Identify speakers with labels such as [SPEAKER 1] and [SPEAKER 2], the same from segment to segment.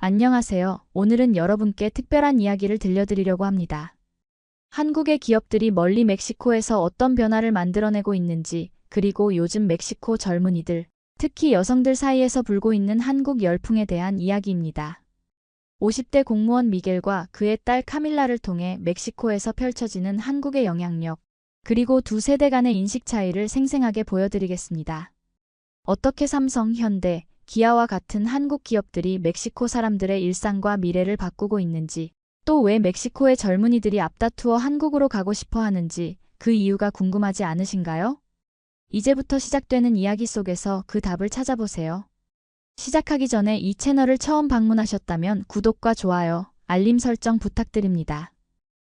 [SPEAKER 1] 안녕하세요. 오늘은 여러분께 특별한 이야기를 들려드리려고 합니다. 한국의 기업들이 멀리 멕시코에서 어떤 변화를 만들어내고 있는지, 그리고 요즘 멕시코 젊은이들, 특히 여성들 사이에서 불고 있는 한국 열풍에 대한 이야기입니다. 50대 공무원 미겔과 그의 딸 카밀라를 통해 멕시코에서 펼쳐지는 한국의 영향력, 그리고 두 세대 간의 인식 차이를 생생하게 보여드리겠습니다. 어떻게 삼성, 현대, 기아와 같은 한국 기업들이 멕시코 사람들의 일상과 미래를 바꾸고 있는지, 또 왜 멕시코의 젊은이들이 앞다투어 한국으로 가고 싶어 하는지 그 이유가 궁금하지 않으신가요? 이제부터 시작되는 이야기 속에서 그 답을 찾아보세요. 시작하기 전에 이 채널을 처음 방문하셨다면 구독과 좋아요, 알림 설정 부탁드립니다.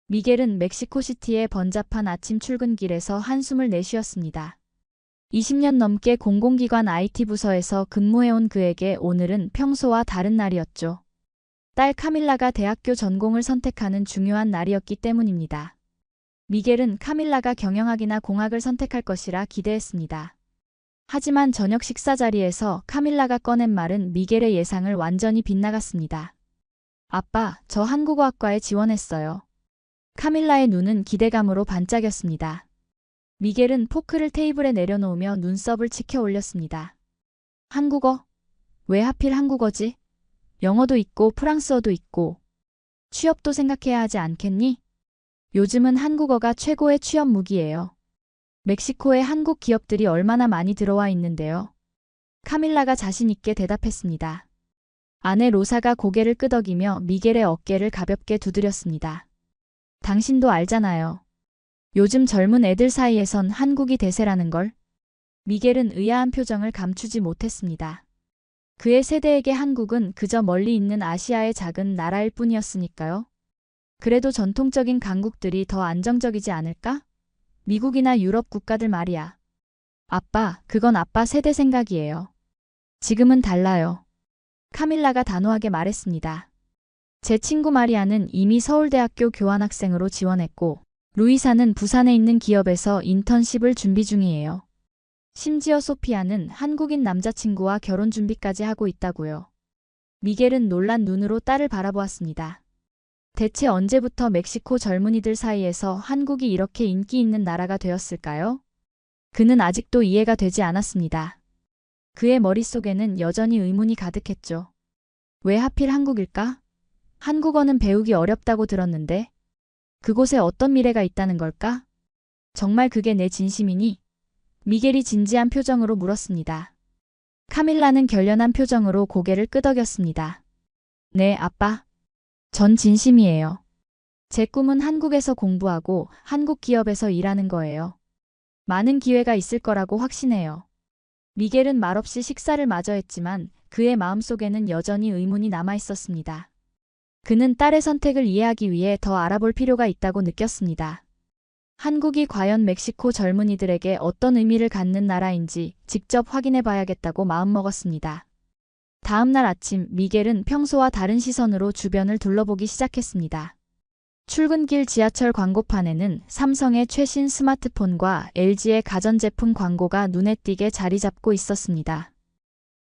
[SPEAKER 1] 미겔은 멕시코시티의 번잡한 아침 출근길에서 한숨을 내쉬었습니다. 20년 넘게 공공기관 IT 부서에서 근무해온 그에게 오늘은 평소와 다른 날이었죠. 딸 카밀라가 대학교 전공을 선택하는 중요한 날이었기 때문입니다. 미겔은 카밀라가 경영학이나 공학을 선택할 것이라 기대했습니다. 하지만 저녁 식사 자리에서 카밀라가 꺼낸 말은 미겔의 예상을 완전히 빗나갔습니다. 아빠, 저 한국어학과에 지원했어요. 카밀라의 눈은 기대감으로 반짝였습니다. 미겔은 포크를 테이블에 내려놓으며 눈썹을 치켜 올렸습니다. 한국어? 왜 하필 한국어지? 영어도 있고 프랑스어도 있고. 취업도 생각해야 하지 않겠니? 요즘은 한국어가 최고의 취업 무기예요. 멕시코에 한국 기업들이 얼마나 많이 들어와 있는데요. 카밀라가 자신 있게 대답했습니다. 아내 로사가 고개를 끄덕이며 미겔의 어깨를 가볍게 두드렸습니다. 당신도 알잖아요. 요즘 젊은 애들 사이에선 한국이 대세라는 걸. 미겔은 의아한 표정을 감추지 못했습니다. 그의 세대에게 한국은 그저 멀리 있는 아시아의 작은 나라일 뿐이었으니까요. 그래도 전통적인 강국들이 더 안정적이지 않을까? 미국이나 유럽 국가들 말이야. 아빠, 그건 아빠 세대 생각이에요. 지금은 달라요. 카밀라가 단호하게 말했습니다. 제 친구 마리아는 이미 서울대학교 교환학생으로 지원했고, 루이사는 부산에 있는 기업에서 인턴십을 준비 중이에요. 심지어 소피아는 한국인 남자친구와 결혼 준비까지 하고 있다고요. 미겔은 놀란 눈으로 딸을 바라보았습니다. 대체 언제부터 멕시코 젊은이들 사이에서 한국이 이렇게 인기 있는 나라가 되었을까요? 그는 아직도 이해가 되지 않았습니다. 그의 머릿속에는 여전히 의문이 가득했죠. 왜 하필 한국일까? 한국어는 배우기 어렵다고 들었는데. 그곳에 어떤 미래가 있다는 걸까? 정말 그게 내 진심이니? 미겔이 진지한 표정으로 물었습니다. 카밀라는 결연한 표정으로 고개를 끄덕였습니다. 네, 아빠. 전 진심이에요. 제 꿈은 한국에서 공부하고 한국 기업에서 일하는 거예요. 많은 기회가 있을 거라고 확신해요. 미겔은 말없이 식사를 마저 했지만 그의 마음속에는 여전히 의문이 남아 있었습니다. 그는 딸의 선택을 이해하기 위해 더 알아볼 필요가 있다고 느꼈습니다. 한국이 과연 멕시코 젊은이들에게 어떤 의미를 갖는 나라인지 직접 확인해 봐야겠다고 마음먹었습니다. 다음 날 아침 미겔은 평소와 다른 시선으로 주변을 둘러보기 시작했습니다. 출근길 지하철 광고판에는 삼성의 최신 스마트폰과 LG의 가전제품 광고가 눈에 띄게 자리 잡고 있었습니다.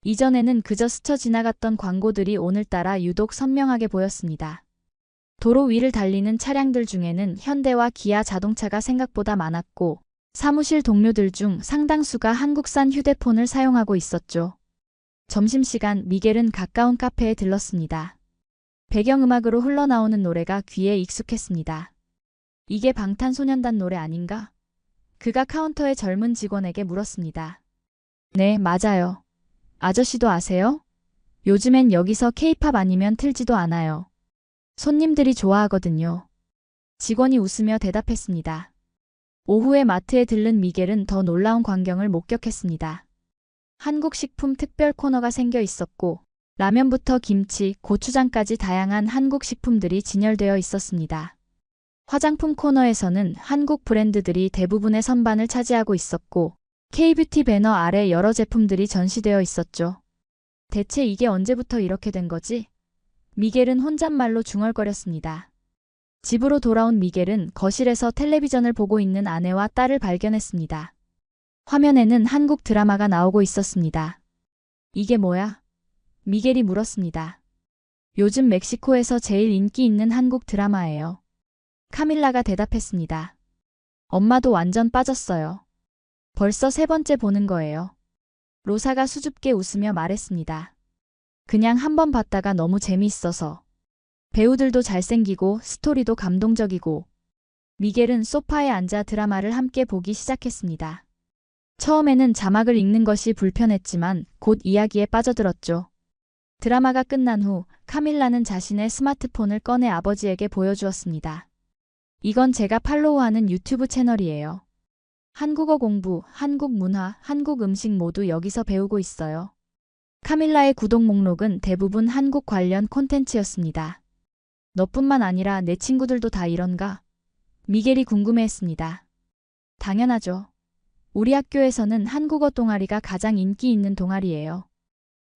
[SPEAKER 1] 이전에는 그저 스쳐 지나갔던 광고들이 오늘따라 유독 선명하게 보였습니다. 도로 위를 달리는 차량들 중에는 현대와 기아 자동차가 생각보다 많았고 사무실 동료들 중 상당수가 한국산 휴대폰을 사용하고 있었죠. 점심시간 미겔은 가까운 카페에 들렀습니다. 배경음악으로 흘러나오는 노래가 귀에 익숙했습니다. 이게 방탄소년단 노래 아닌가? 그가 카운터의 젊은 직원에게 물었습니다. 네, 맞아요. 아저씨도 아세요? 요즘엔 여기서 케이팝 아니면 틀지도 않아요. 손님들이 좋아하거든요. 직원이 웃으며 대답했습니다. 오후에 마트에 들른 미겔은 더 놀라운 광경을 목격했습니다. 한국 식품 특별 코너가 생겨 있었고 라면부터 김치, 고추장까지 다양한 한국 식품들이 진열되어 있었습니다. 화장품 코너에서는 한국 브랜드들이 대부분의 선반을 차지하고 있었고 K뷰티 배너 아래 여러 제품들이 전시되어 있었죠. 대체 이게 언제부터 이렇게 된 거지? 미겔은 혼잣말로 중얼거렸습니다. 집으로 돌아온 미겔은 거실에서 텔레비전을 보고 있는 아내와 딸을 발견했습니다. 화면에는 한국 드라마가 나오고 있었습니다. 이게 뭐야? 미겔이 물었습니다. 요즘 멕시코에서 제일 인기 있는 한국 드라마예요. 카밀라가 대답했습니다. 엄마도 완전 빠졌어요. 벌써 세 번째 보는 거예요. 로사가 수줍게 웃으며 말했습니다. 그냥 한번 봤다가 너무 재미있어서. 배우들도 잘생기고 스토리도 감동적이고. 미겔은 소파에 앉아 드라마를 함께 보기 시작했습니다. 처음에는 자막을 읽는 것이 불편했지만 곧 이야기에 빠져들었죠. 드라마가 끝난 후 카밀라는 자신의 스마트폰을 꺼내 아버지에게 보여주었습니다. 이건 제가 팔로우하는 유튜브 채널이에요. 한국어 공부, 한국 문화, 한국 음식 모두 여기서 배우고 있어요. 카밀라의 구독 목록은 대부분 한국 관련 콘텐츠였습니다. 너뿐만 아니라 내 친구들도 다 이런가? 미겔이 궁금해했습니다. 당연하죠. 우리 학교에서는 한국어 동아리가 가장 인기 있는 동아리예요.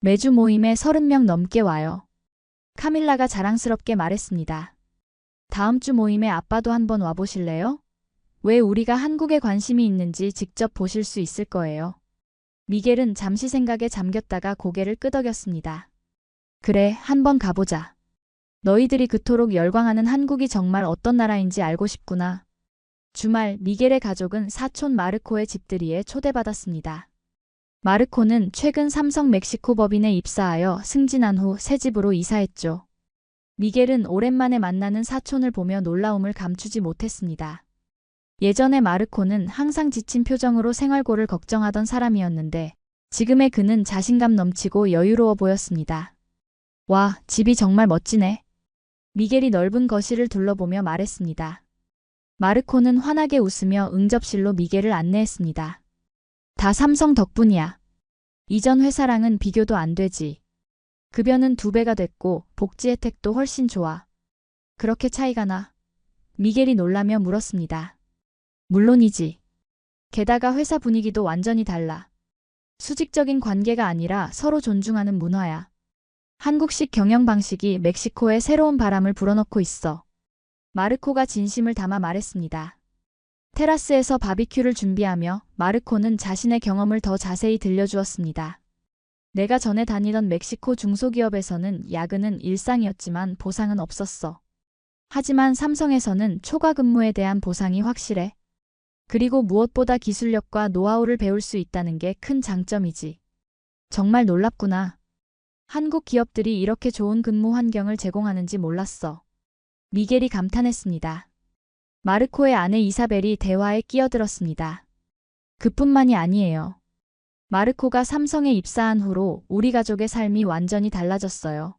[SPEAKER 1] 매주 모임에 30명 넘게 와요. 카밀라가 자랑스럽게 말했습니다. 다음 주 모임에 아빠도 한번 와보실래요? 왜 우리가 한국에 관심이 있는지 직접 보실 수 있을 거예요. 미겔은 잠시 생각에 잠겼다가 고개를 끄덕였습니다. 그래, 한번 가보자. 너희들이 그토록 열광하는 한국이 정말 어떤 나라인지 알고 싶구나. 주말 미겔의 가족은 사촌 마르코의 집들이에 초대받았습니다. 마르코는 최근 삼성 멕시코 법인에 입사하여 승진한 후 새 집으로 이사했죠. 미겔은 오랜만에 만나는 사촌을 보며 놀라움을 감추지 못했습니다. 예전에 마르코는 항상 지친 표정으로 생활고를 걱정하던 사람이었는데 지금의 그는 자신감 넘치고 여유로워 보였습니다. 와, 집이 정말 멋지네. 미겔이 넓은 거실을 둘러보며 말했습니다. 마르코는 환하게 웃으며 응접실로 미겔을 안내했습니다. 다 삼성 덕분이야. 이전 회사랑은 비교도 안 되지. 급여는 2배가 됐고 복지 혜택도 훨씬 좋아. 그렇게 차이가 나? 미겔이 놀라며 물었습니다. 물론이지. 게다가 회사 분위기도 완전히 달라. 수직적인 관계가 아니라 서로 존중하는 문화야. 한국식 경영 방식이 멕시코에 새로운 바람을 불어넣고 있어. 마르코가 진심을 담아 말했습니다. 테라스에서 바비큐를 준비하며 마르코는 자신의 경험을 더 자세히 들려주었습니다. 내가 전에 다니던 멕시코 중소기업에서는 야근은 일상이었지만 보상은 없었어. 하지만 삼성에서는 초과 근무에 대한 보상이 확실해. 그리고 무엇보다 기술력과 노하우를 배울 수 있다는 게 큰 장점이지. 정말 놀랍구나. 한국 기업들이 이렇게 좋은 근무 환경을 제공하는지 몰랐어. 미겔이 감탄했습니다. 마르코의 아내 이사벨이 대화에 끼어들었습니다. 그뿐만이 아니에요. 마르코가 삼성에 입사한 후로 우리 가족의 삶이 완전히 달라졌어요.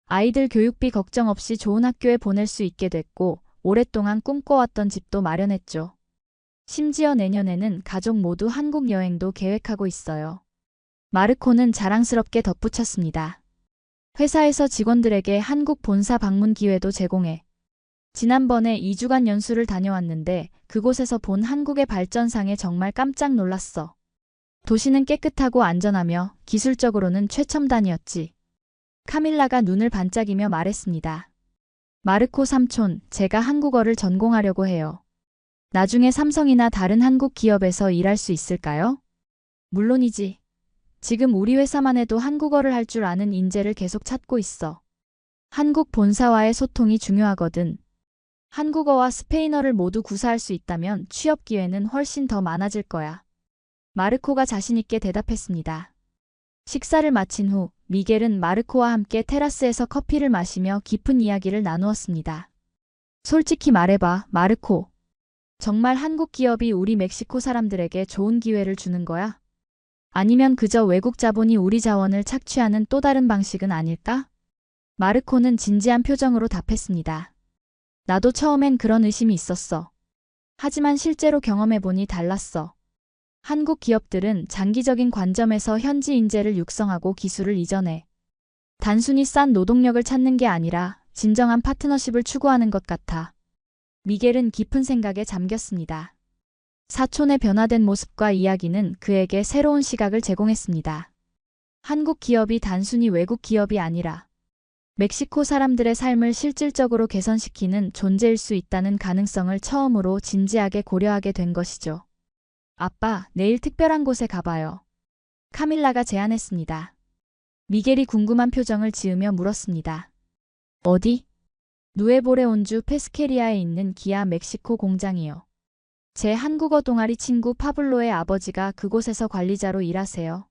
[SPEAKER 1] 아이들 교육비 걱정 없이 좋은 학교에 보낼 수 있게 됐고 오랫동안 꿈꿔왔던 집도 마련했죠. 심지어 내년에는 가족 모두 한국 여행도 계획하고 있어요. 마르코는 자랑스럽게 덧붙였습니다. 회사에서 직원들에게 한국 본사 방문 기회도 제공해. 지난번에 2주간 연수를 다녀왔는데 그곳에서 본 한국의 발전상에 정말 깜짝 놀랐어. 도시는 깨끗하고 안전하며 기술적으로는 최첨단이었지. 카밀라가 눈을 반짝이며 말했습니다. 마르코 삼촌, 제가 한국어를 전공하려고 해요. 나중에 삼성이나 다른 한국 기업에서 일할 수 있을까요? 물론이지. 지금 우리 회사만 해도 한국어를 할 줄 아는 인재를 계속 찾고 있어. 한국 본사와의 소통이 중요하거든. 한국어와 스페인어를 모두 구사할 수 있다면 취업 기회는 훨씬 더 많아질 거야. 마르코가 자신있게 대답했습니다. 식사를 마친 후 미겔은 마르코와 함께 테라스에서 커피를 마시며 깊은 이야기를 나누었습니다. 솔직히 말해봐, 마르코. 정말 한국 기업이 우리 멕시코 사람들에게 좋은 기회를 주는 거야? 아니면 그저 외국 자본이 우리 자원을 착취하는 또 다른 방식은 아닐까? 마르코는 진지한 표정으로 답했습니다. 나도 처음엔 그런 의심이 있었어. 하지만 실제로 경험해보니 달랐어. 한국 기업들은 장기적인 관점에서 현지 인재를 육성하고 기술을 이전해. 단순히 싼 노동력을 찾는 게 아니라 진정한 파트너십을 추구하는 것 같아. 미겔은 깊은 생각에 잠겼습니다. 사촌의 변화된 모습과 이야기는 그에게 새로운 시각을 제공했습니다. 한국 기업이 단순히 외국 기업이 아니라 멕시코 사람들의 삶을 실질적으로 개선시키는 존재일 수 있다는 가능성을 처음으로 진지하게 고려하게 된 것이죠. 아빠, 내일 특별한 곳에 가봐요. 카밀라가 제안했습니다. 미겔이 궁금한 표정을 지으며 물었습니다. 어디? 누에보레온주 페스케리아에 있는 기아 멕시코 공장이요. 제 한국어 동아리 친구 파블로의 아버지가 그곳에서 관리자로 일하세요.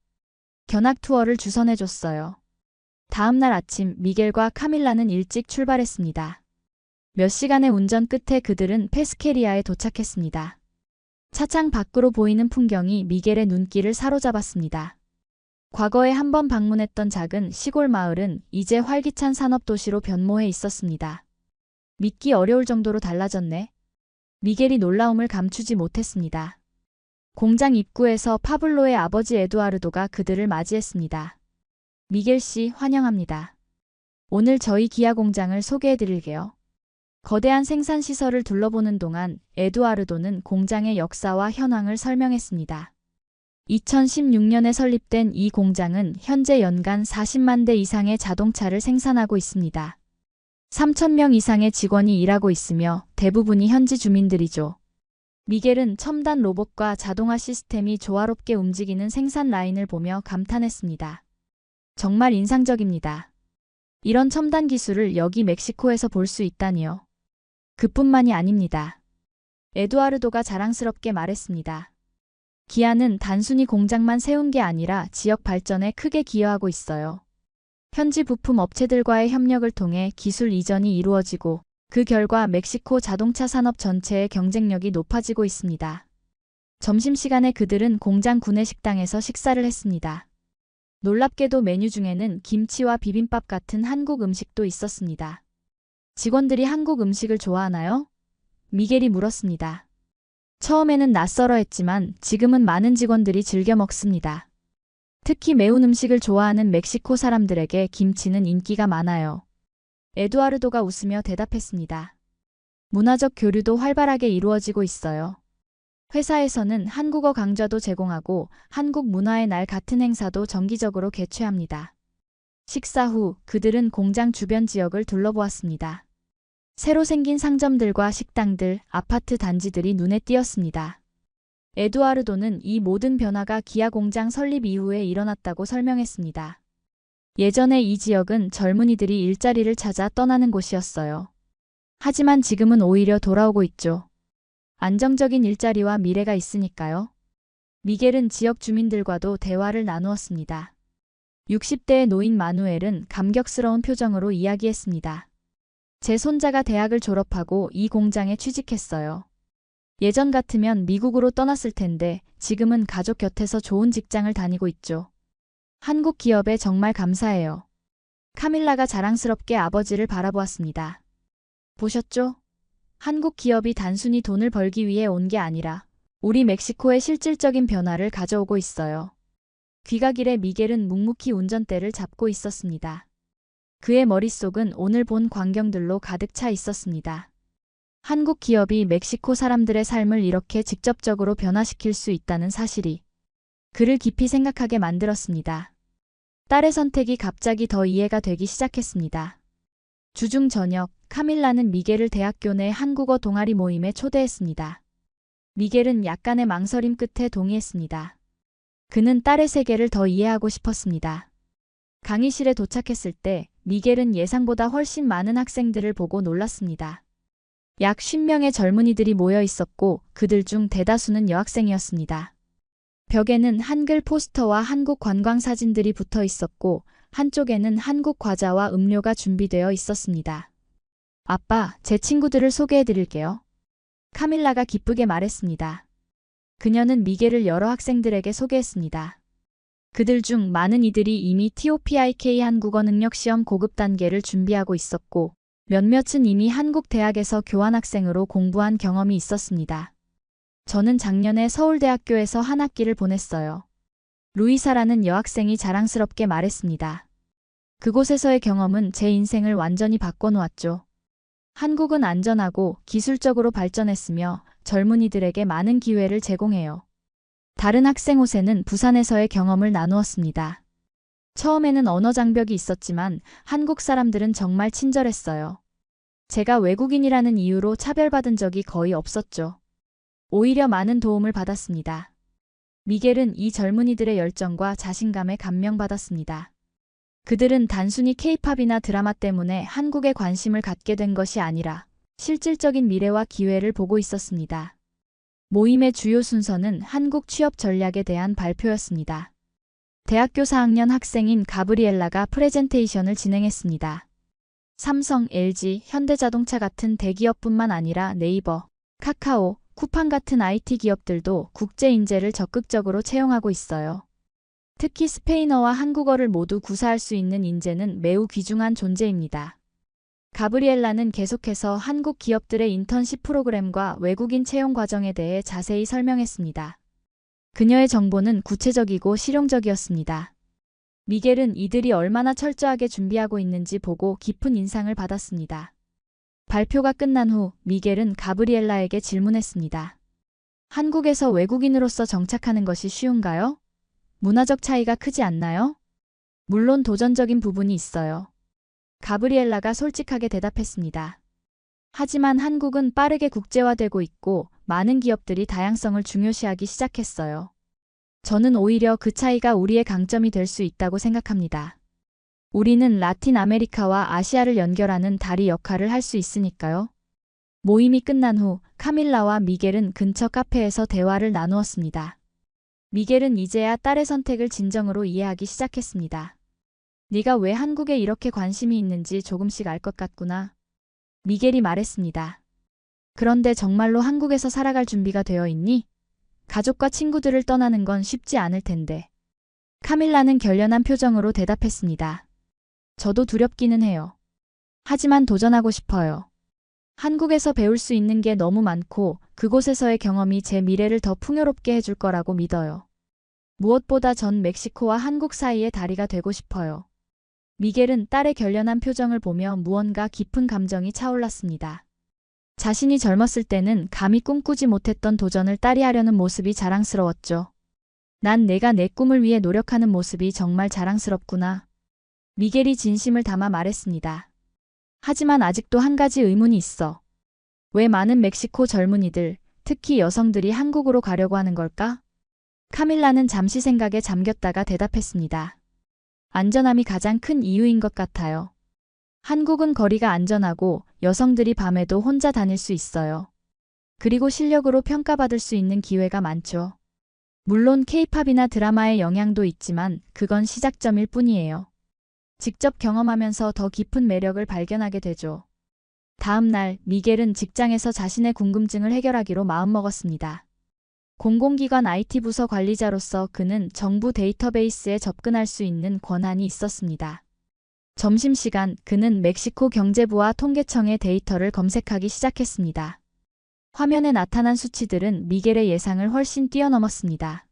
[SPEAKER 1] 견학 투어를 주선해줬어요. 다음 날 아침 미겔과 카밀라는 일찍 출발했습니다. 몇 시간의 운전 끝에 그들은 페스케리아에 도착했습니다. 차창 밖으로 보이는 풍경이 미겔의 눈길을 사로잡았습니다. 과거에 한번 방문했던 작은 시골 마을은 이제 활기찬 산업도시로 변모해 있었습니다. 믿기 어려울 정도로 달라졌네. 미겔이 놀라움을 감추지 못했습니다. 공장 입구에서 파블로의 아버지 에두아르도가 그들을 맞이했습니다. 미겔 씨, 환영합니다. 오늘 저희 기아 공장을 소개해 드릴게요. 거대한 생산 시설을 둘러보는 동안 에두아르도는 공장의 역사와 현황을 설명했습니다. 2016년에 설립된 이 공장은 현재 연간 40만 대 이상의 자동차를 생산하고 있습니다. 3,000명 이상의 직원이 일하고 있으며 대부분이 현지 주민들이죠. 미겔은 첨단 로봇과 자동화 시스템이 조화롭게 움직이는 생산 라인을 보며 감탄했습니다. 정말 인상적입니다. 이런 첨단 기술을 여기 멕시코에서 볼 수 있다니요. 그뿐만이 아닙니다. 에두아르도가 자랑스럽게 말했습니다. 기아는 단순히 공장만 세운 게 아니라 지역 발전에 크게 기여하고 있어요. 현지 부품 업체들과의 협력을 통해 기술 이전이 이루어지고 그 결과 멕시코 자동차 산업 전체의 경쟁력이 높아지고 있습니다. 점심시간에 그들은 공장 구내식당에서 식사를 했습니다. 놀랍게도 메뉴 중에는 김치와 비빔밥 같은 한국 음식도 있었습니다. 직원들이 한국 음식을 좋아하나요? 미겔이 물었습니다. 처음에는 낯설어했지만 지금은 많은 직원들이 즐겨 먹습니다. 특히 매운 음식을 좋아하는 멕시코 사람들에게 김치는 인기가 많아요. 에두아르도가 웃으며 대답했습니다. 문화적 교류도 활발하게 이루어지고 있어요. 회사에서는 한국어 강좌도 제공하고 한국 문화의 날 같은 행사도 정기적으로 개최합니다. 식사 후 그들은 공장 주변 지역을 둘러보았습니다. 새로 생긴 상점들과 식당들, 아파트 단지들이 눈에 띄었습니다. 에두아르도는 이 모든 변화가 기아 공장 설립 이후에 일어났다고 설명했습니다. 예전에 이 지역은 젊은이들이 일자리를 찾아 떠나는 곳이었어요. 하지만 지금은 오히려 돌아오고 있죠. 안정적인 일자리와 미래가 있으니까요. 미겔은 지역 주민들과도 대화를 나누었습니다. 60대의 노인 마누엘은 감격스러운 표정으로 이야기했습니다. 제 손자가 대학을 졸업하고 이 공장에 취직했어요. 예전 같으면 미국으로 떠났을 텐데 지금은 가족 곁에서 좋은 직장을 다니고 있죠. 한국 기업에 정말 감사해요. 카밀라가 자랑스럽게 아버지를 바라보았습니다. 보셨죠? 한국 기업이 단순히 돈을 벌기 위해 온 게 아니라 우리 멕시코의 실질적인 변화를 가져오고 있어요. 귀가길에 미겔은 묵묵히 운전대를 잡고 있었습니다. 그의 머릿속은 오늘 본 광경들로 가득 차 있었습니다. 한국 기업이 멕시코 사람들의 삶을 이렇게 직접적으로 변화시킬 수 있다는 사실이 그를 깊이 생각하게 만들었습니다. 딸의 선택이 갑자기 더 이해가 되기 시작했습니다. 주중 저녁, 카밀라는 미겔을 대학교 내 한국어 동아리 모임에 초대했습니다. 미겔은 약간의 망설임 끝에 동의했습니다. 그는 딸의 세계를 더 이해하고 싶었습니다. 강의실에 도착했을 때 미겔은 예상보다 훨씬 많은 학생들을 보고 놀랐습니다. 약 50명의 젊은이들이 모여 있었고 그들 중 대다수는 여학생이었습니다. 벽에는 한글 포스터와 한국 관광 사진들이 붙어 있었고 한쪽에는 한국 과자와 음료가 준비되어 있었습니다. 아빠, 제 친구들을 소개해 드릴게요. 카밀라가 기쁘게 말했습니다. 그녀는 미겔을 여러 학생들에게 소개했습니다. 그들 중 많은 이들이 이미 TOPIK 한국어 능력 시험 고급 단계를 준비하고 있었고 몇몇은 이미 한국 대학에서 교환학생으로 공부한 경험이 있었습니다. 저는 작년에 서울대학교에서 한 학기를 보냈어요. 루이사라는 여학생이 자랑스럽게 말했습니다. 그곳에서의 경험은 제 인생을 완전히 바꿔놓았죠. 한국은 안전하고 기술적으로 발전했으며 젊은이들에게 많은 기회를 제공해요. 다른 학생 호세는 부산에서의 경험을 나누었습니다. 처음에는 언어 장벽이 있었지만 한국 사람들은 정말 친절했어요. 제가 외국인이라는 이유로 차별받은 적이 거의 없었죠. 오히려 많은 도움을 받았습니다. 미겔은 이 젊은이들의 열정과 자신감에 감명받았습니다. 그들은 단순히 K-팝이나 드라마 때문에 한국에 관심을 갖게 된 것이 아니라 실질적인 미래와 기회를 보고 있었습니다. 모임의 주요 순서는 한국 취업 전략에 대한 발표였습니다. 대학교 4학년 학생인 가브리엘라가 프레젠테이션을 진행했습니다. 삼성, LG, 현대자동차 같은 대기업뿐만 아니라 네이버, 카카오, 쿠팡 같은 IT 기업들도 국제 인재를 적극적으로 채용하고 있어요. 특히 스페인어와 한국어를 모두 구사할 수 있는 인재는 매우 귀중한 존재입니다. 가브리엘라는 계속해서 한국 기업들의 인턴십 프로그램과 외국인 채용 과정에 대해 자세히 설명했습니다. 그녀의 정보는 구체적이고 실용적이었습니다. 미겔은 이들이 얼마나 철저하게 준비하고 있는지 보고 깊은 인상을 받았습니다. 발표가 끝난 후 미겔은 가브리엘라에게 질문했습니다. 한국에서 외국인으로서 정착하는 것이 쉬운가요? 문화적 차이가 크지 않나요? 물론 도전적인 부분이 있어요. 가브리엘라가 솔직하게 대답했습니다. 하지만 한국은 빠르게 국제화되고 있고 많은 기업들이 다양성을 중요시하기 시작했어요. 저는 오히려 그 차이가 우리의 강점이 될 수 있다고 생각합니다. 우리는 라틴 아메리카와 아시아를 연결하는 다리 역할을 할 수 있으니까요. 모임이 끝난 후 카밀라와 미겔은 근처 카페에서 대화를 나누었습니다. 미겔은 이제야 딸의 선택을 진정으로 이해하기 시작했습니다. 네가 왜 한국에 이렇게 관심이 있는지 조금씩 알 것 같구나. 미겔이 말했습니다. 그런데 정말로 한국에서 살아갈 준비가 되어 있니? 가족과 친구들을 떠나는 건 쉽지 않을 텐데. 카밀라는 결연한 표정으로 대답했습니다. 저도 두렵기는 해요. 하지만 도전하고 싶어요. 한국에서 배울 수 있는 게 너무 많고 그곳에서의 경험이 제 미래를 더 풍요롭게 해줄 거라고 믿어요. 무엇보다 전 멕시코와 한국 사이의 다리가 되고 싶어요. 미겔은 딸의 결연한 표정을 보며 무언가 깊은 감정이 차올랐습니다. 자신이 젊었을 때는 감히 꿈꾸지 못했던 도전을 딸이 하려는 모습이 자랑스러웠죠. 난 내가 내 꿈을 위해 노력하는 모습이 정말 자랑스럽구나. 미겔이 진심을 담아 말했습니다. 하지만 아직도 한 가지 의문이 있어. 왜 많은 멕시코 젊은이들, 특히 여성들이 한국으로 가려고 하는 걸까? 카밀라는 잠시 생각에 잠겼다가 대답했습니다. 안전함이 가장 큰 이유인 것 같아요. 한국은 거리가 안전하고 여성들이 밤에도 혼자 다닐 수 있어요. 그리고 실력으로 평가받을 수 있는 기회가 많죠. 물론 K-팝이나 드라마의 영향도 있지만 그건 시작점일 뿐이에요. 직접 경험하면서 더 깊은 매력을 발견하게 되죠. 다음 날 미겔은 직장에서 자신의 궁금증을 해결하기로 마음먹었습니다. 공공기관 IT 부서 관리자로서 그는 정부 데이터베이스에 접근할 수 있는 권한이 있었습니다. 점심시간 그는 멕시코 경제부와 통계청의 데이터를 검색하기 시작했습니다. 화면에 나타난 수치들은 미겔의 예상을 훨씬 뛰어넘었습니다.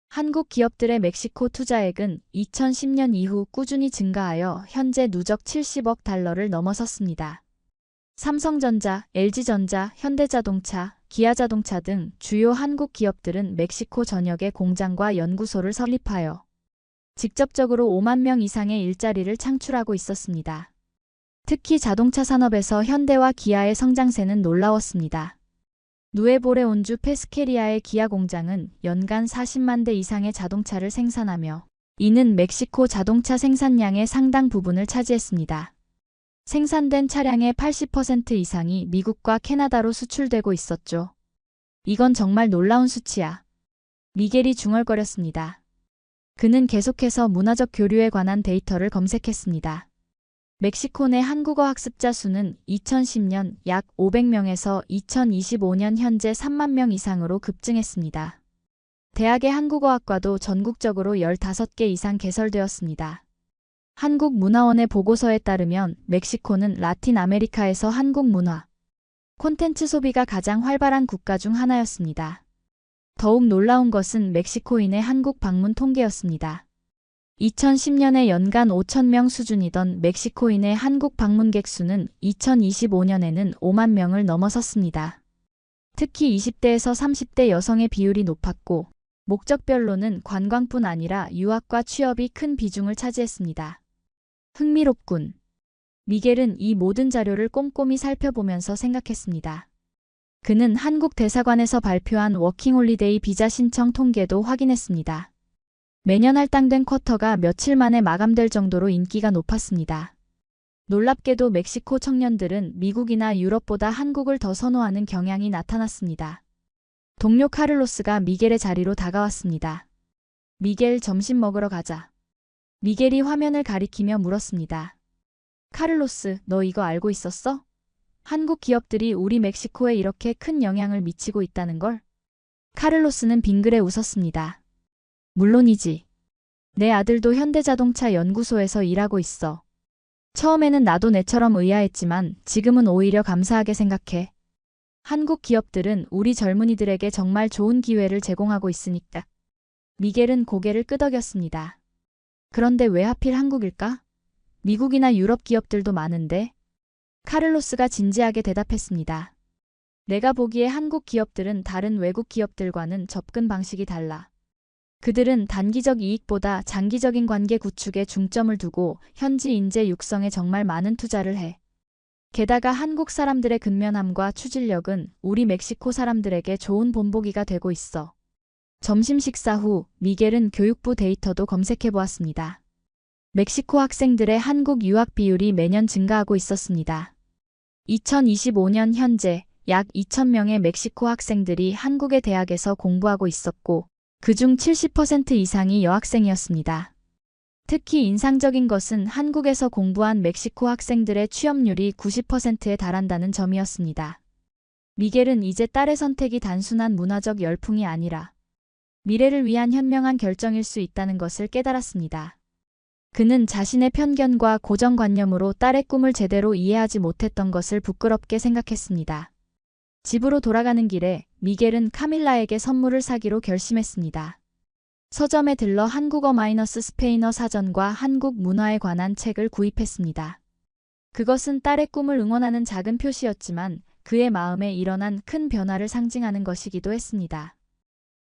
[SPEAKER 1] 한국 기업들의 멕시코 투자액은 2010년 이후 꾸준히 증가하여 현재 누적 70억 달러를 넘어섰습니다. 삼성전자, LG전자, 현대자동차, 기아자동차 등 주요 한국 기업들은 멕시코 전역에 공장과 연구소를 설립하여 직접적으로 5만 명 이상의 일자리를 창출하고 있었습니다. 특히 자동차 산업에서 현대와 기아의 성장세는 놀라웠습니다. 누에보레온주 페스케리아의 기아 공장은 연간 40만 대 이상의 자동차를 생산하며 이는 멕시코 자동차 생산량의 상당 부분을 차지했습니다. 생산된 차량의 80% 이상이 미국과 캐나다로 수출되고 있었죠. 이건 정말 놀라운 수치야. 미겔이 중얼거렸습니다. 그는 계속해서 문화적 교류에 관한 데이터를 검색했습니다. 멕시코 내 한국어 학습자 수는 2010년 약 500명에서 2025년 현재 3만 명 이상으로 급증했습니다. 대학의 한국어학과도 전국적으로 15개 이상 개설되었습니다. 한국문화원의 보고서에 따르면 멕시코는 라틴 아메리카에서 한국 문화, 콘텐츠 소비가 가장 활발한 국가 중 하나였습니다. 더욱 놀라운 것은 멕시코인의 한국 방문 통계였습니다. 2010년에 연간 5,000명 수준이던 멕시코인의 한국 방문객 수는 2025년에는 5만 명을 넘어섰습니다. 특히 20대에서 30대 여성의 비율이 높았고 목적별로는 관광뿐 아니라 유학과 취업이 큰 비중을 차지했습니다. 흥미롭군. 미겔은 이 모든 자료를 꼼꼼히 살펴보면서 생각했습니다. 그는 한국 대사관에서 발표한 워킹홀리데이 비자 신청 통계도 확인했습니다. 매년 할당된 쿼터가 며칠 만에 마감될 정도로 인기가 높았습니다. 놀랍게도 멕시코 청년들은 미국이나 유럽보다 한국을 더 선호하는 경향이 나타났습니다. 동료 카를로스가 미겔의 자리로 다가왔습니다. 미겔, 점심 먹으러 가자. 미겔이 화면을 가리키며 물었습니다. 카를로스, 너 이거 알고 있었어? 한국 기업들이 우리 멕시코에 이렇게 큰 영향을 미치고 있다는 걸? 카를로스는 빙그레 웃었습니다. 물론이지. 내 아들도 현대자동차 연구소에서 일하고 있어. 처음에는 나도 내처럼 의아했지만 지금은 오히려 감사하게 생각해. 한국 기업들은 우리 젊은이들에게 정말 좋은 기회를 제공하고 있으니까. 미겔은 고개를 끄덕였습니다. 그런데 왜 하필 한국일까? 미국이나 유럽 기업들도 많은데? 카를로스가 진지하게 대답했습니다. 내가 보기에 한국 기업들은 다른 외국 기업들과는 접근 방식이 달라. 그들은 단기적 이익보다 장기적인 관계 구축에 중점을 두고 현지 인재 육성에 정말 많은 투자를 해. 게다가 한국 사람들의 근면함과 추진력은 우리 멕시코 사람들에게 좋은 본보기가 되고 있어. 점심 식사 후 미겔은 교육부 데이터도 검색해 보았습니다. 멕시코 학생들의 한국 유학 비율이 매년 증가하고 있었습니다. 2025년 현재 약 2,000명의 멕시코 학생들이 한국의 대학에서 공부하고 있었고 그중 70% 이상이 여학생이었습니다. 특히 인상적인 것은 한국에서 공부한 멕시코 학생들의 취업률이 90%에 달한다는 점이었습니다. 미겔은 이제 딸의 선택이 단순한 문화적 열풍이 아니라 미래를 위한 현명한 결정일 수 있다는 것을 깨달았습니다. 그는 자신의 편견과 고정관념으로 딸의 꿈을 제대로 이해하지 못했던 것을 부끄럽게 생각했습니다. 집으로 돌아가는 길에 미겔은 카밀라에게 선물을 사기로 결심했습니다. 서점에 들러 한국어 스페인어 사전과 한국 문화에 관한 책을 구입했습니다. 그것은 딸의 꿈을 응원하는 작은 표시였지만 그의 마음에 일어난 큰 변화를 상징하는 것이기도 했습니다.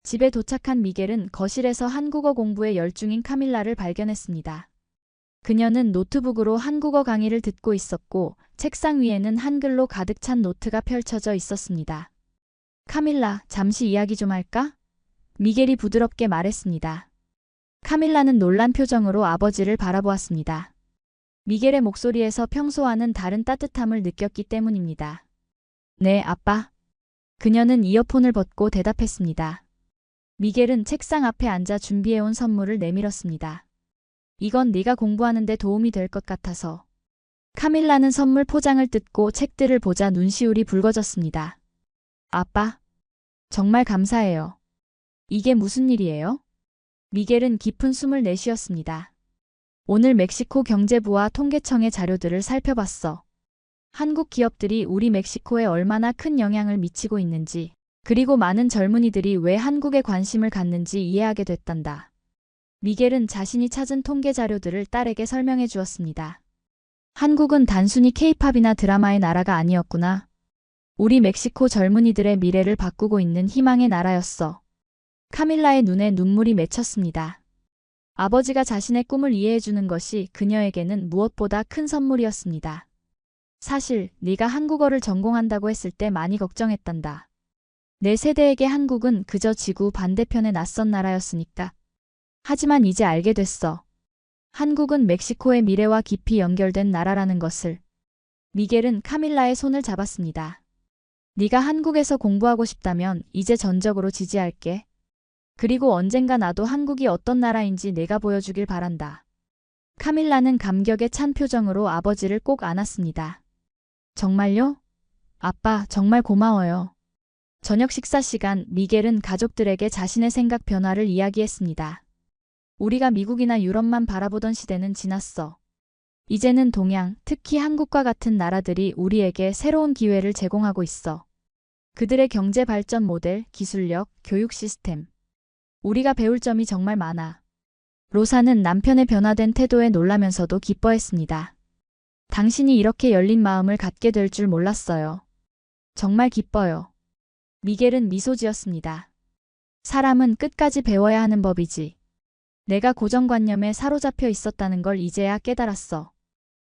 [SPEAKER 1] 집에 도착한 미겔은 거실에서 한국어 공부에 열중인 카밀라를 발견했습니다. 그녀는 노트북으로 한국어 강의를 듣고 있었고 책상 위에는 한글로 가득 찬 노트가 펼쳐져 있었습니다. 카밀라, 잠시 이야기 좀 할까? 미겔이 부드럽게 말했습니다. 카밀라는 놀란 표정으로 아버지를 바라보았습니다. 미겔의 목소리에서 평소와는 다른 따뜻함을 느꼈기 때문입니다. 네, 아빠. 그녀는 이어폰을 벗고 대답했습니다. 미겔은 책상 앞에 앉아 준비해온 선물을 내밀었습니다. 이건 네가 공부하는 데 도움이 될 것 같아서. 카밀라는 선물 포장을 뜯고 책들을 보자 눈시울이 붉어졌습니다. 아빠, 정말 감사해요. 이게 무슨 일이에요? 미겔은 깊은 숨을 내쉬었습니다. 오늘 멕시코 경제부와 통계청의 자료들을 살펴봤어. 한국 기업들이 우리 멕시코에 얼마나 큰 영향을 미치고 있는지, 그리고 많은 젊은이들이 왜 한국에 관심을 갖는지 이해하게 됐단다. 미겔은 자신이 찾은 통계 자료들을 딸에게 설명해 주었습니다. 한국은 단순히 케이팝이나 드라마의 나라가 아니었구나. 우리 멕시코 젊은이들의 미래를 바꾸고 있는 희망의 나라였어. 카밀라의 눈에 눈물이 맺혔습니다. 아버지가 자신의 꿈을 이해해 주는 것이 그녀에게는 무엇보다 큰 선물이었습니다. 사실 네가 한국어를 전공한다고 했을 때 많이 걱정했단다. 내 세대에게 한국은 그저 지구 반대편의 낯선 나라였으니까. 하지만 이제 알게 됐어. 한국은 멕시코의 미래와 깊이 연결된 나라라는 것을. 미겔은 카밀라의 손을 잡았습니다. 네가 한국에서 공부하고 싶다면 이제 전적으로 지지할게. 그리고 언젠가 나도 한국이 어떤 나라인지 내가 보여주길 바란다. 카밀라는 감격에 찬 표정으로 아버지를 꼭 안았습니다. 정말요? 아빠, 정말 고마워요. 저녁 식사 시간, 미겔은 가족들에게 자신의 생각 변화를 이야기했습니다. 우리가 미국이나 유럽만 바라보던 시대는 지났어. 이제는 동양, 특히 한국과 같은 나라들이 우리에게 새로운 기회를 제공하고 있어. 그들의 경제 발전 모델, 기술력, 교육 시스템. 우리가 배울 점이 정말 많아. 로사는 남편의 변화된 태도에 놀라면서도 기뻐했습니다. 당신이 이렇게 열린 마음을 갖게 될 줄 몰랐어요. 정말 기뻐요. 미겔은 미소 지었습니다. 사람은 끝까지 배워야 하는 법이지. 내가 고정관념에 사로잡혀 있었다는 걸 이제야 깨달았어.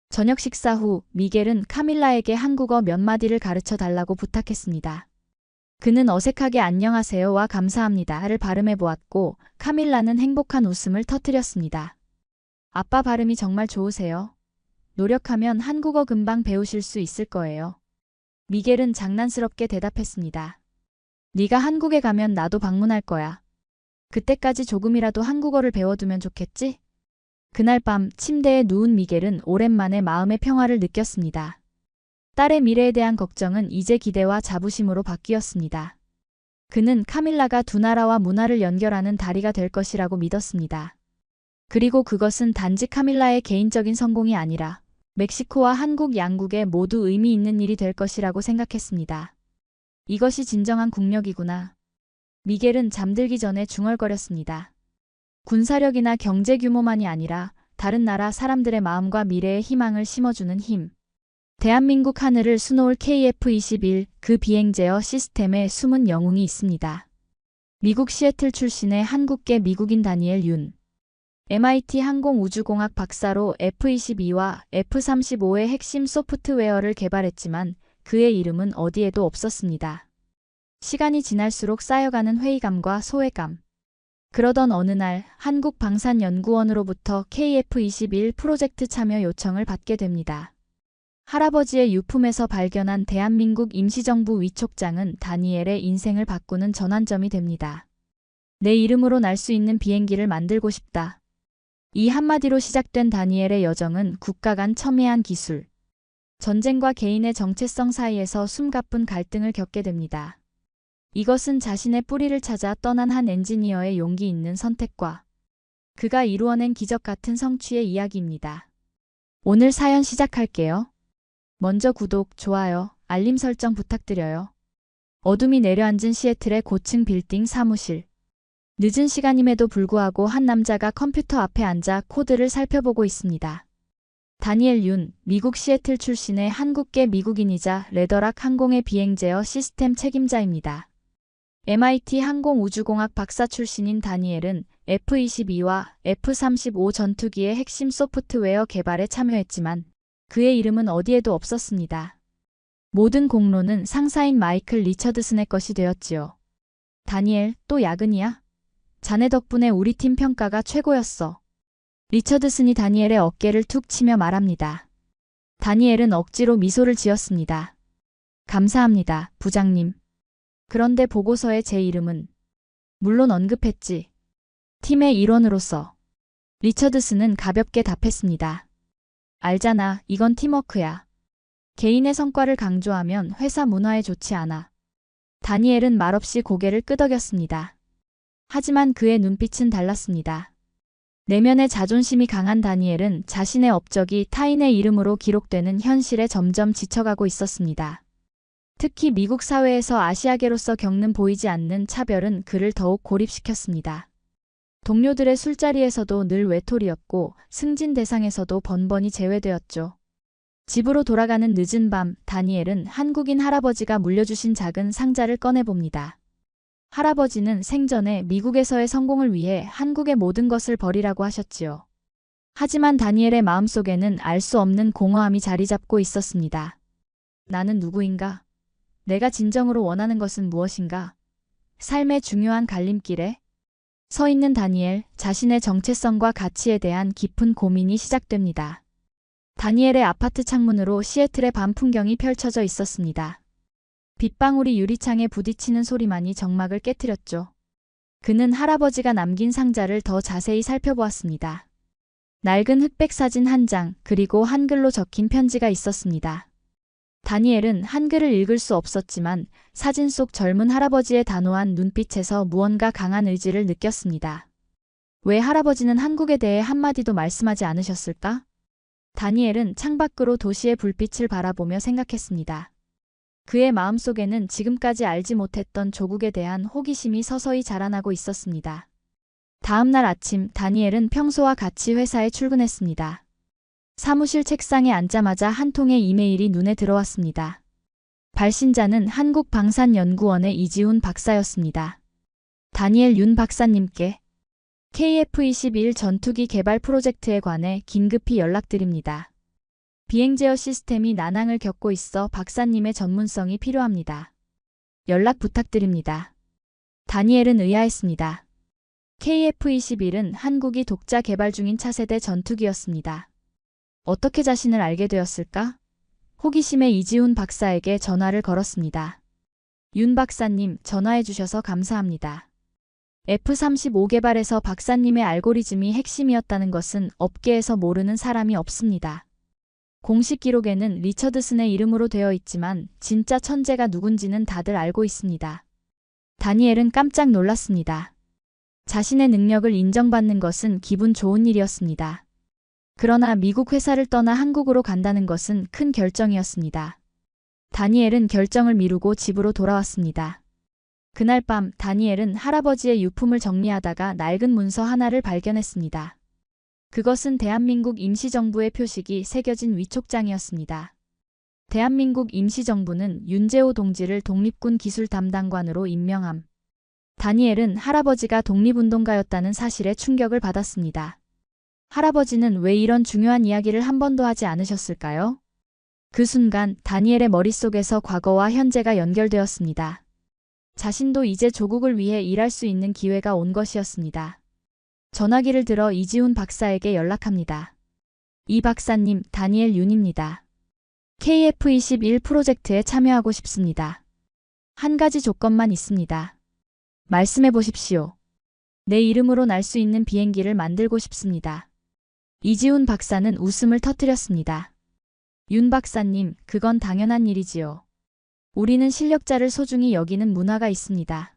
[SPEAKER 1] 저녁 식사 후 미겔은 카밀라에게 한국어 몇 마디를 가르쳐 달라고 부탁했습니다. 그는 어색하게 안녕하세요와 감사합니다를 발음해 보았고 카밀라는 행복한 웃음을 터뜨렸습니다. 아빠 발음이 정말 좋으세요. 노력하면 한국어 금방 배우실 수 있을 거예요. 미겔은 장난스럽게 대답했습니다. 네가 한국에 가면 나도 방문할 거야. 그때까지 조금이라도 한국어를 배워두면 좋겠지? 그날 밤 침대에 누운 미겔은 오랜만에 마음의 평화를 느꼈습니다. 딸의 미래에 대한 걱정은 이제 기대와 자부심으로 바뀌었습니다. 그는 카밀라가 두 나라와 문화를 연결하는 다리가 될 것이라고 믿었습니다. 그리고 그것은 단지 카밀라의 개인적인 성공이 아니라 멕시코와 한국 양국에 모두 의미 있는 일이 될 것이라고 생각했습니다. 이것이 진정한 국력이구나. 미겔은 잠들기 전에 중얼거렸습니다. 군사력이나 경제 규모만이 아니라 다른 나라 사람들의 마음과 미래에 희망을 심어주는 힘. 대한민국 하늘을 수놓을 KF-21 그 비행제어 시스템에 숨은 영웅이 있습니다. 미국 시애틀 출신의 한국계 미국인 다니엘 윤. MIT 항공우주공학 박사로 F-22와 F-35의 핵심 소프트웨어를 개발했지만 그의 이름은 어디에도 없었습니다. 시간이 지날수록 쌓여가는 회의감과 소외감. 그러던 어느 날 한국방산연구원으로부터 KF-21 프로젝트 참여 요청을 받게 됩니다. 할아버지의 유품에서 발견한 대한민국 임시정부 위촉장은 다니엘의 인생을 바꾸는 전환점이 됩니다. 내 이름으로 날 수 있는 비행기를 만들고 싶다. 이 한마디로 시작된 다니엘의 여정은 국가 간 첨예한 기술, 전쟁과 개인의 정체성 사이에서 숨가쁜 갈등을 겪게 됩니다. 이것은 자신의 뿌리를 찾아 떠난 한 엔지니어의 용기 있는 선택과 그가 이루어낸 기적 같은 성취의 이야기입니다. 오늘 사연 시작할게요. 먼저 구독, 좋아요, 알림 설정 부탁드려요. 어둠이 내려앉은 시애틀의 고층 빌딩 사무실. 늦은 시간임에도 불구하고 한 남자가 컴퓨터 앞에 앉아 코드를 살펴보고 있습니다. 다니엘 윤, 미국 시애틀 출신의 한국계 미국인이자 레더락 항공의 비행제어 시스템 책임자입니다. MIT 항공우주공학 박사 출신인 다니엘은 F-22와 F-35 전투기의 핵심 소프트웨어 개발에 참여했지만 그의 이름은 어디에도 없었습니다. 모든 공로는 상사인 마이클 리처드슨의 것이 되었지요. 다니엘, 또 야근이야? 자네 덕분에 우리 팀 평가가 최고였어. 리처드슨이 다니엘의 어깨를 툭 치며 말합니다. 다니엘은 억지로 미소를 지었습니다. 감사합니다, 부장님. 그런데 보고서에 제 이름은 물론 언급했지. 팀의 일원으로서. 리처드슨은 가볍게 답했습니다. 알잖아, 이건 팀워크야. 개인의 성과를 강조하면 회사 문화에 좋지 않아. 다니엘은 말없이 고개를 끄덕였습니다. 하지만 그의 눈빛은 달랐습니다. 내면의 자존심이 강한 다니엘은 자신의 업적이 타인의 이름으로 기록되는 현실에 점점 지쳐가고 있었습니다. 특히 미국 사회에서 아시아계로서 겪는 보이지 않는 차별은 그를 더욱 고립시켰습니다. 동료들의 술자리에서도 늘 외톨이였고 승진 대상에서도 번번이 제외되었죠. 집으로 돌아가는 늦은 밤, 다니엘은 한국인 할아버지가 물려주신 작은 상자를 꺼내봅니다. 할아버지는 생전에 미국에서의 성공을 위해 한국의 모든 것을 버리라고 하셨지요. 하지만 다니엘의 마음속에는 알 수 없는 공허함이 자리 잡고 있었습니다. 나는 누구인가? 내가 진정으로 원하는 것은 무엇인가? 삶의 중요한 갈림길에 서 있는 다니엘, 자신의 정체성과 가치에 대한 깊은 고민이 시작됩니다. 다니엘의 아파트 창문으로 시애틀의 밤 풍경이 펼쳐져 있었습니다. 빗방울이 유리창에 부딪히는 소리만이 정막을 깨트렸죠. 그는 할아버지가 남긴 상자를 더 자세히 살펴보았습니다. 낡은 흑백 사진 한 장, 그리고 한글로 적힌 편지가 있었습니다. 다니엘은 한글을 읽을 수 없었지만 사진 속 젊은 할아버지의 단호한 눈빛에서 무언가 강한 의지를 느꼈습니다. 왜 할아버지는 한국에 대해 한마디도 말씀하지 않으셨을까? 다니엘은 창밖으로 도시의 불빛을 바라보며 생각했습니다. 그의 마음속에는 지금까지 알지 못했던 조국에 대한 호기심이 서서히 자라나고 있었습니다. 다음 날 아침, 다니엘은 평소와 같이 회사에 출근했습니다. 사무실 책상에 앉자마자 한 통의 이메일이 눈에 들어왔습니다. 발신자는 한국방산연구원의 이지훈 박사였습니다. 다니엘 윤 박사님께 KF-21 전투기 개발 프로젝트에 관해 긴급히 연락드립니다. 비행제어 시스템이 난항을 겪고 있어 박사님의 전문성이 필요합니다. 연락 부탁드립니다. 다니엘은 의아했습니다. KF-21은 한국이 독자 개발 중인 차세대 전투기였습니다. 어떻게 자신을 알게 되었을까? 호기심에 이지훈 박사에게 전화를 걸었습니다. 윤 박사님, 전화해 주셔서 감사합니다. F-35 개발에서 박사님의 알고리즘이 핵심이었다는 것은 업계에서 모르는 사람이 없습니다. 공식 기록에는 리처드슨의 이름으로 되어 있지만 진짜 천재가 누군지는 다들 알고 있습니다. 다니엘은 깜짝 놀랐습니다. 자신의 능력을 인정받는 것은 기분 좋은 일이었습니다. 그러나 미국 회사를 떠나 한국으로 간다는 것은 큰 결정이었습니다. 다니엘은 결정을 미루고 집으로 돌아왔습니다. 그날 밤 다니엘은 할아버지의 유품을 정리하다가 낡은 문서 하나를 발견했습니다. 그것은 대한민국 임시정부의 표식이 새겨진 위촉장이었습니다. 대한민국 임시정부는 윤재호 동지를 독립군 기술 담당관으로 임명함. 다니엘은 할아버지가 독립운동가였다는 사실에 충격을 받았습니다. 할아버지는 왜 이런 중요한 이야기를 한 번도 하지 않으셨을까요? 그 순간 다니엘의 머릿속에서 과거와 현재가 연결되었습니다. 자신도 이제 조국을 위해 일할 수 있는 기회가 온 것이었습니다. 전화기를 들어 이지훈 박사에게 연락합니다. 이 박사님, 다니엘 윤입니다. KF-21 프로젝트에 참여하고 싶습니다. 한 가지 조건만 있습니다. 말씀해 보십시오. 내 이름으로 날 수 있는 비행기를 만들고 싶습니다. 이지훈 박사는 웃음을 터뜨렸습니다. 윤 박사님, 그건 당연한 일이지요. 우리는 실력자를 소중히 여기는 문화가 있습니다.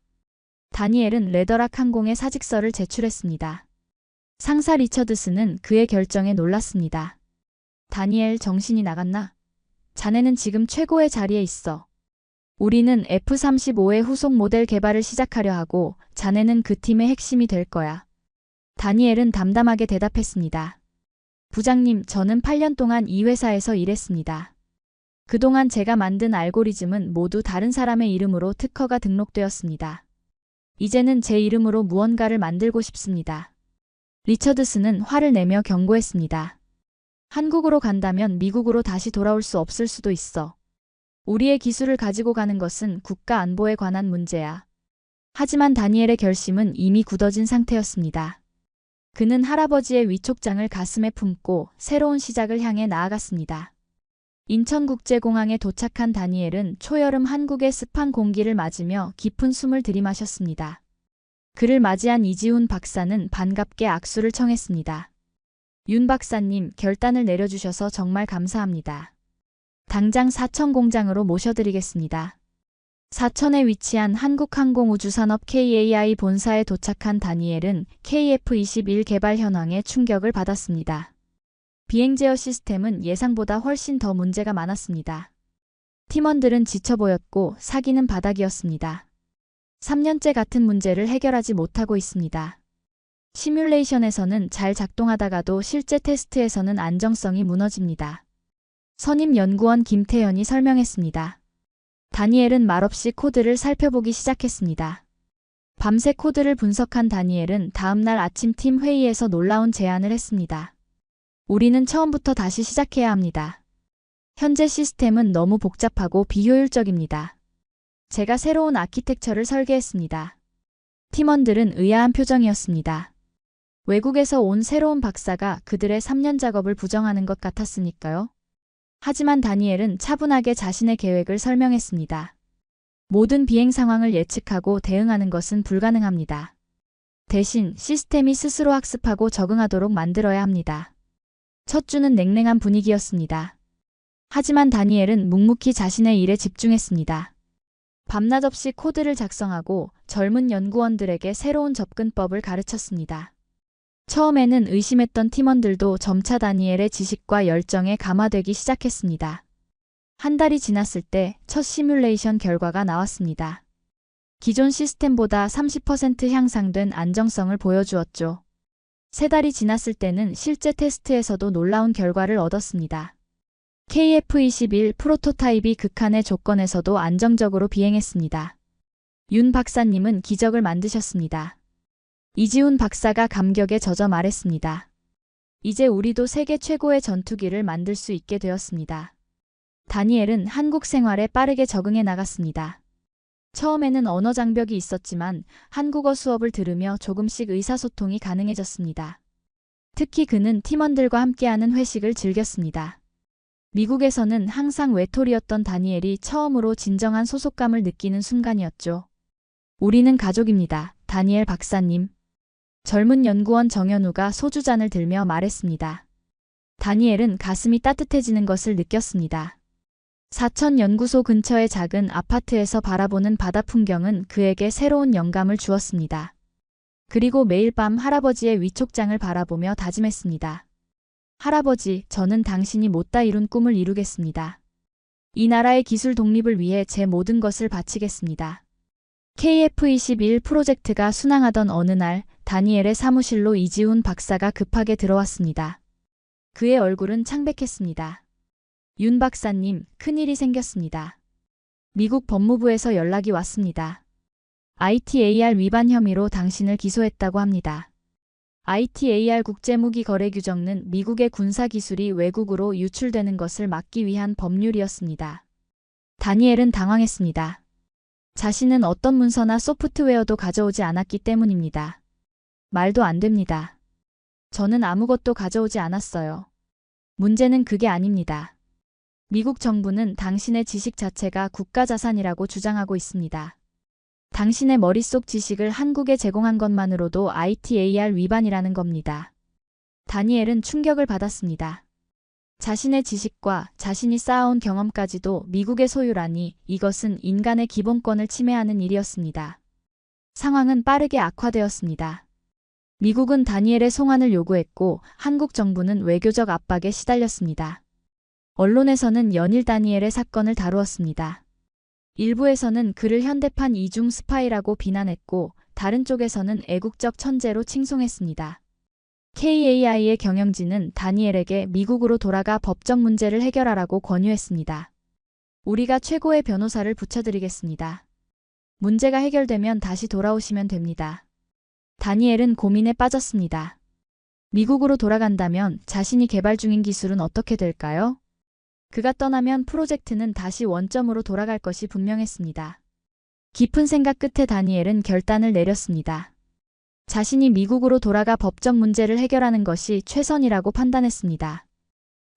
[SPEAKER 1] 다니엘은 레더락 항공의 사직서를 제출했습니다. 상사 리처드슨은 그의 결정에 놀랐습니다. 다니엘, 정신이 나갔나? 자네는 지금 최고의 자리에 있어. 우리는 F-35의 후속 모델 개발을 시작하려 하고 자네는 그 팀의 핵심이 될 거야. 다니엘은 담담하게 대답했습니다. 부장님, 저는 8년 동안 이 회사에서 일했습니다. 그동안 제가 만든 알고리즘은 모두 다른 사람의 이름으로 특허가 등록되었습니다. 이제는 제 이름으로 무언가를 만들고 싶습니다. 리처드슨은 화를 내며 경고했습니다. 한국으로 간다면 미국으로 다시 돌아올 수 없을 수도 있어. 우리의 기술을 가지고 가는 것은 국가 안보에 관한 문제야. 하지만 다니엘의 결심은 이미 굳어진 상태였습니다. 그는 할아버지의 위촉장을 가슴에 품고 새로운 시작을 향해 나아갔습니다. 인천국제공항에 도착한 다니엘은 초여름 한국의 습한 공기를 맞으며 깊은 숨을 들이마셨습니다. 그를 맞이한 이지훈 박사는 반갑게 악수를 청했습니다. 윤 박사님, 결단을 내려주셔서 정말 감사합니다. 당장 사천 공장으로 모셔드리겠습니다. 사천에 위치한 한국항공우주산업 KAI 본사에 도착한 다니엘은 KF-21 개발 현황에 충격을 받았습니다. 비행 제어 시스템은 예상보다 훨씬 더 문제가 많았습니다. 팀원들은 지쳐 보였고 사기는 바닥이었습니다. 3년째 같은 문제를 해결하지 못하고 있습니다. 시뮬레이션에서는 잘 작동하다가도 실제 테스트에서는 안정성이 무너집니다. 선임 연구원 김태현이 설명했습니다. 다니엘은 말없이 코드를 살펴보기 시작했습니다. 밤새 코드를 분석한 다니엘은 다음날 아침 팀 회의에서 놀라운 제안을 했습니다. 우리는 처음부터 다시 시작해야 합니다. 현재 시스템은 너무 복잡하고 비효율적입니다. 제가 새로운 아키텍처를 설계했습니다. 팀원들은 의아한 표정이었습니다. 외국에서 온 새로운 박사가 그들의 3년 작업을 부정하는 것 같았으니까요. 하지만 다니엘은 차분하게 자신의 계획을 설명했습니다. 모든 비행 상황을 예측하고 대응하는 것은 불가능합니다. 대신 시스템이 스스로 학습하고 적응하도록 만들어야 합니다. 첫 주는 냉랭한 분위기였습니다. 하지만 다니엘은 묵묵히 자신의 일에 집중했습니다. 밤낮 없이 코드를 작성하고 젊은 연구원들에게 새로운 접근법을 가르쳤습니다. 처음에는 의심했던 팀원들도 점차 다니엘의 지식과 열정에 감화되기 시작했습니다. 한 달이 지났을 때 첫 시뮬레이션 결과가 나왔습니다. 기존 시스템보다 30% 향상된 안정성을 보여주었죠. 3달이 지났을 때는 실제 테스트에서도 놀라운 결과를 얻었습니다. KF-21 프로토타입이 극한의 조건에서도 안정적으로 비행했습니다. 윤 박사님은 기적을 만드셨습니다. 이지훈 박사가 감격에 젖어 말했습니다. 이제 우리도 세계 최고의 전투기를 만들 수 있게 되었습니다. 다니엘은 한국 생활에 빠르게 적응해 나갔습니다. 처음에는 언어 장벽이 있었지만 한국어 수업을 들으며 조금씩 의사소통이 가능해졌습니다. 특히 그는 팀원들과 함께하는 회식을 즐겼습니다. 미국에서는 항상 외톨이였던 다니엘이 처음으로 진정한 소속감을 느끼는 순간이었죠. 우리는 가족입니다. 다니엘 박사님. 젊은 연구원 정현우가 소주잔을 들며 말했습니다. 다니엘은 가슴이 따뜻해지는 것을 느꼈습니다. 사천 연구소 근처의 작은 아파트에서 바라보는 바다 풍경은 그에게 새로운 영감을 주었습니다. 그리고 매일 밤 할아버지의 위촉장을 바라보며 다짐했습니다. 할아버지, 저는 당신이 못다 이룬 꿈을 이루겠습니다. 이 나라의 기술 독립을 위해 제 모든 것을 바치겠습니다. KF-21 프로젝트가 순항하던 어느 날 다니엘의 사무실로 이지훈 박사가 급하게 들어왔습니다. 그의 얼굴은 창백했습니다. 윤 박사님, 큰일이 생겼습니다. 미국 법무부에서 연락이 왔습니다. ITAR 위반 혐의로 당신을 기소했다고 합니다. ITAR 국제무기거래 규정은 미국의 군사기술이 외국으로 유출되는 것을 막기 위한 법률이었습니다. 다니엘은 당황했습니다. 자신은 어떤 문서나 소프트웨어도 가져오지 않았기 때문입니다. 말도 안 됩니다. 저는 아무것도 가져오지 않았어요. 문제는 그게 아닙니다. 미국 정부는 당신의 지식 자체가 국가자산이라고 주장하고 있습니다. 당신의 머릿속 지식을 한국에 제공한 것만으로도 ITAR 위반이라는 겁니다. 다니엘은 충격을 받았습니다. 자신의 지식과 자신이 쌓아온 경험까지도 미국의 소유라니 이것은 인간의 기본권을 침해하는 일이었습니다. 상황은 빠르게 악화되었습니다. 미국은 다니엘의 송환을 요구했고 한국 정부는 외교적 압박에 시달렸습니다. 언론에서는 연일 다니엘의 사건을 다루었습니다. 일부에서는 그를 현대판 이중 스파이라고 비난했고 다른 쪽에서는 애국적 천재로 칭송했습니다. KAI의 경영진은 다니엘에게 미국으로 돌아가 법적 문제를 해결하라고 권유했습니다. 우리가 최고의 변호사를 붙여드리겠습니다. 문제가 해결되면 다시 돌아오시면 됩니다. 다니엘은 고민에 빠졌습니다. 미국으로 돌아간다면 자신이 개발 중인 기술은 어떻게 될까요? 그가 떠나면 프로젝트는 다시 원점으로 돌아갈 것이 분명했습니다. 깊은 생각 끝에 다니엘은 결단을 내렸습니다. 자신이 미국으로 돌아가 법적 문제를 해결하는 것이 최선이라고 판단했습니다.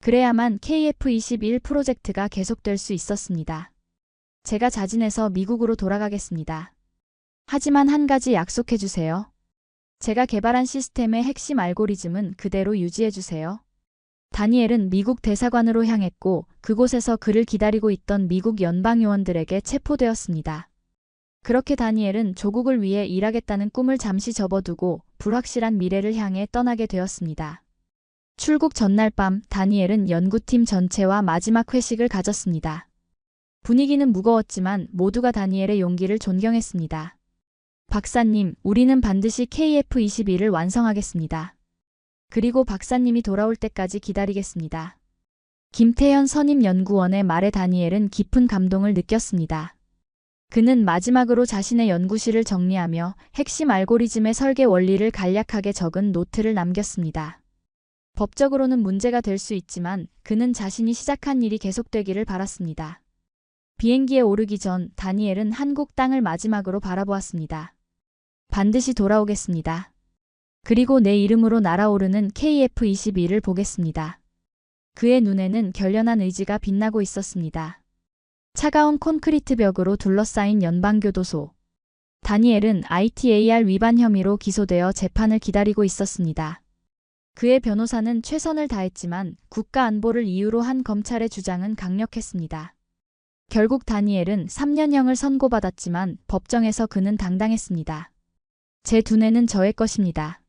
[SPEAKER 1] 그래야만 KF-21 프로젝트가 계속될 수 있었습니다. 제가 자진해서 미국으로 돌아가겠습니다. 하지만 한 가지 약속해 주세요. 제가 개발한 시스템의 핵심 알고리즘은 그대로 유지해 주세요. 다니엘은 미국 대사관으로 향했고 그곳에서 그를 기다리고 있던 미국 연방요원들에게 체포되었습니다. 그렇게 다니엘은 조국을 위해 일하겠다는 꿈을 잠시 접어두고 불확실한 미래를 향해 떠나게 되었습니다. 출국 전날 밤 다니엘은 연구팀 전체와 마지막 회식을 가졌습니다. 분위기는 무거웠지만 모두가 다니엘의 용기를 존경했습니다. 박사님, 우리는 반드시 KF-21을 완성하겠습니다. 그리고 박사님이 돌아올 때까지 기다리겠습니다. 김태현 선임연구원의 말에 다니엘은 깊은 감동을 느꼈습니다. 그는 마지막으로 자신의 연구실을 정리하며 핵심 알고리즘의 설계 원리를 간략하게 적은 노트를 남겼습니다. 법적으로는 문제가 될 수 있지만 그는 자신이 시작한 일이 계속되기를 바랐습니다. 비행기에 오르기 전 다니엘은 한국 땅을 마지막으로 바라보았습니다. 반드시 돌아오겠습니다. 그리고 내 이름으로 날아오르는 KF-21을 보겠습니다. 그의 눈에는 결연한 의지가 빛나고 있었습니다. 차가운 콘크리트 벽으로 둘러싸인 연방교도소. 다니엘은 ITAR 위반 혐의로 기소되어 재판을 기다리고 있었습니다. 그의 변호사는 최선을 다했지만 국가 안보를 이유로 한 검찰의 주장은 강력했습니다. 결국 다니엘은 3년형을 선고받았지만 법정에서 그는 당당했습니다. 제 두뇌는 저의 것입니다.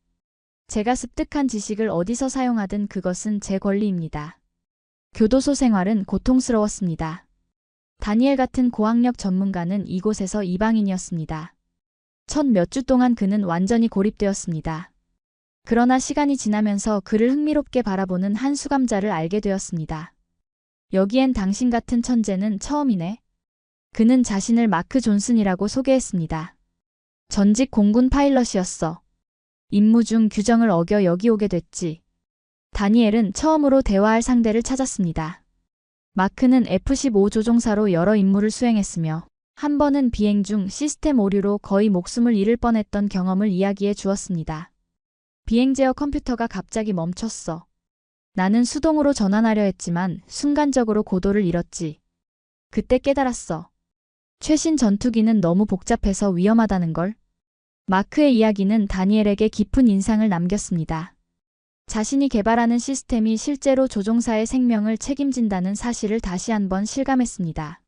[SPEAKER 1] 제가 습득한 지식을 어디서 사용하든 그것은 제 권리입니다. 교도소 생활은 고통스러웠습니다. 다니엘 같은 고학력 전문가는 이곳에서 이방인이었습니다. 첫 몇 주 동안 그는 완전히 고립되었습니다. 그러나 시간이 지나면서 그를 흥미롭게 바라보는 한 수감자를 알게 되었습니다. 여기엔 당신 같은 천재는 처음이네. 그는 자신을 마크 존슨이라고 소개했습니다. 전직 공군 파일럿이었어. 임무 중 규정을 어겨 여기 오게 됐지. 다니엘은 처음으로 대화할 상대를 찾았습니다. 마크는 F-15 조종사로 여러 임무를 수행했으며 한 번은 비행 중 시스템 오류로 거의 목숨을 잃을 뻔했던 경험을 이야기해 주었습니다. 비행 제어 컴퓨터가 갑자기 멈췄어. 나는 수동으로 전환하려 했지만 순간적으로 고도를 잃었지. 그때 깨달았어. 최신 전투기는 너무 복잡해서 위험하다는 걸. 마크의 이야기는 다니엘에게 깊은 인상을 남겼습니다. 자신이 개발하는 시스템이 실제로 조종사의 생명을 책임진다는 사실을 다시 한번 실감했습니다.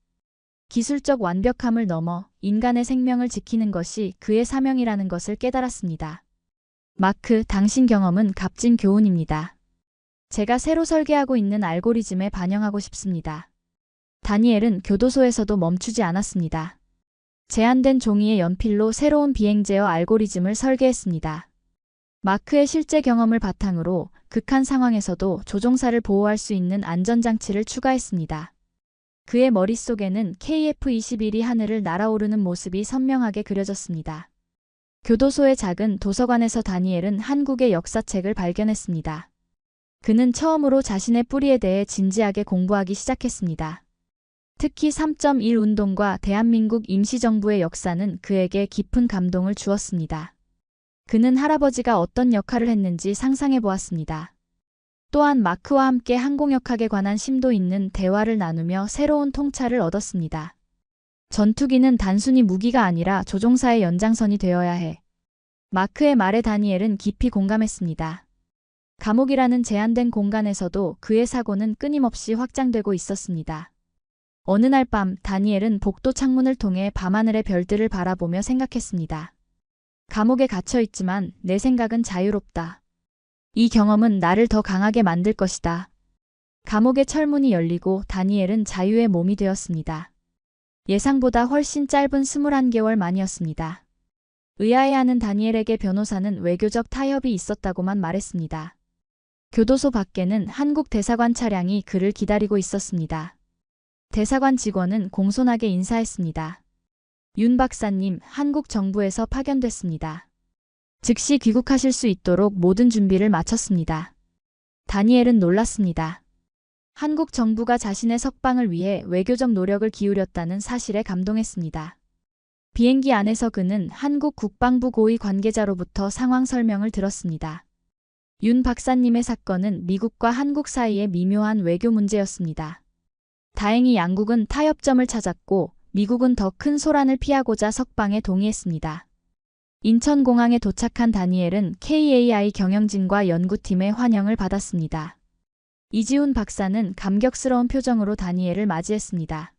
[SPEAKER 1] 기술적 완벽함을 넘어 인간의 생명을 지키는 것이 그의 사명이라는 것을 깨달았습니다. 마크, 당신 경험은 값진 교훈입니다. 제가 새로 설계하고 있는 알고리즘에 반영하고 싶습니다. 다니엘은 교도소에서도 멈추지 않았습니다. 제한된 종이의 연필로 새로운 비행 제어 알고리즘을 설계했습니다. 마크의 실제 경험을 바탕으로 극한 상황에서도 조종사를 보호할 수 있는 안전장치를 추가했습니다. 그의 머릿속에는 KF-21이 하늘을 날아오르는 모습이 선명하게 그려졌습니다. 교도소의 작은 도서관에서 다니엘은 한국의 역사책을 발견했습니다. 그는 처음으로 자신의 뿌리에 대해 진지하게 공부하기 시작했습니다. 특히 3.1 운동과 대한민국 임시정부의 역사는 그에게 깊은 감동을 주었습니다. 그는 할아버지가 어떤 역할을 했는지 상상해 보았습니다. 또한 마크와 함께 항공역학에 관한 심도 있는 대화를 나누며 새로운 통찰을 얻었습니다. 전투기는 단순히 무기가 아니라 조종사의 연장선이 되어야 해. 마크의 말에 다니엘은 깊이 공감했습니다. 감옥이라는 제한된 공간에서도 그의 사고는 끊임없이 확장되고 있었습니다. 어느 날 밤 다니엘은 복도 창문을 통해 밤하늘의 별들을 바라보며 생각했습니다. 감옥에 갇혀 있지만 내 생각은 자유롭다. 이 경험은 나를 더 강하게 만들 것이다. 감옥의 철문이 열리고 다니엘은 자유의 몸이 되었습니다. 예상보다 훨씬 짧은 21개월 만이었습니다. 의아해하는 다니엘에게 변호사는 외교적 타협이 있었다고만 말했습니다. 교도소 밖에는 한국 대사관 차량이 그를 기다리고 있었습니다. 대사관 직원은 공손하게 인사했습니다. 윤 박사님, 한국 정부에서 파견됐습니다. 즉시 귀국하실 수 있도록 모든 준비를 마쳤습니다. 다니엘은 놀랐습니다. 한국 정부가 자신의 석방을 위해 외교적 노력을 기울였다는 사실에 감동했습니다. 비행기 안에서 그는 한국 국방부 고위 관계자로부터 상황 설명을 들었습니다. 윤 박사님의 사건은 미국과 한국 사이의 미묘한 외교 문제였습니다. 다행히 양국은 타협점을 찾았고 미국은 더 큰 소란을 피하고자 석방에 동의했습니다. 인천공항에 도착한 다니엘은 KAI 경영진과 연구팀의 환영을 받았습니다. 이지훈 박사는 감격스러운 표정으로 다니엘을 맞이했습니다.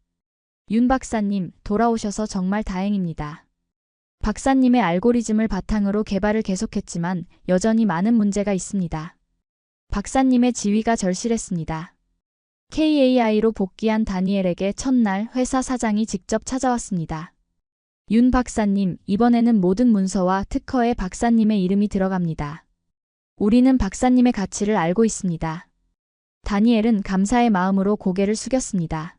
[SPEAKER 1] 윤 박사님, 돌아오셔서 정말 다행입니다. 박사님의 알고리즘을 바탕으로 개발을 계속했지만 여전히 많은 문제가 있습니다. 박사님의 지위가 절실했습니다. KAI로 복귀한 다니엘에게 첫날 회사 사장이 직접 찾아왔습니다. 윤 박사님, 이번에는 모든 문서와 특허에 박사님의 이름이 들어갑니다. 우리는 박사님의 가치를 알고 있습니다. 다니엘은 감사의 마음으로 고개를 숙였습니다.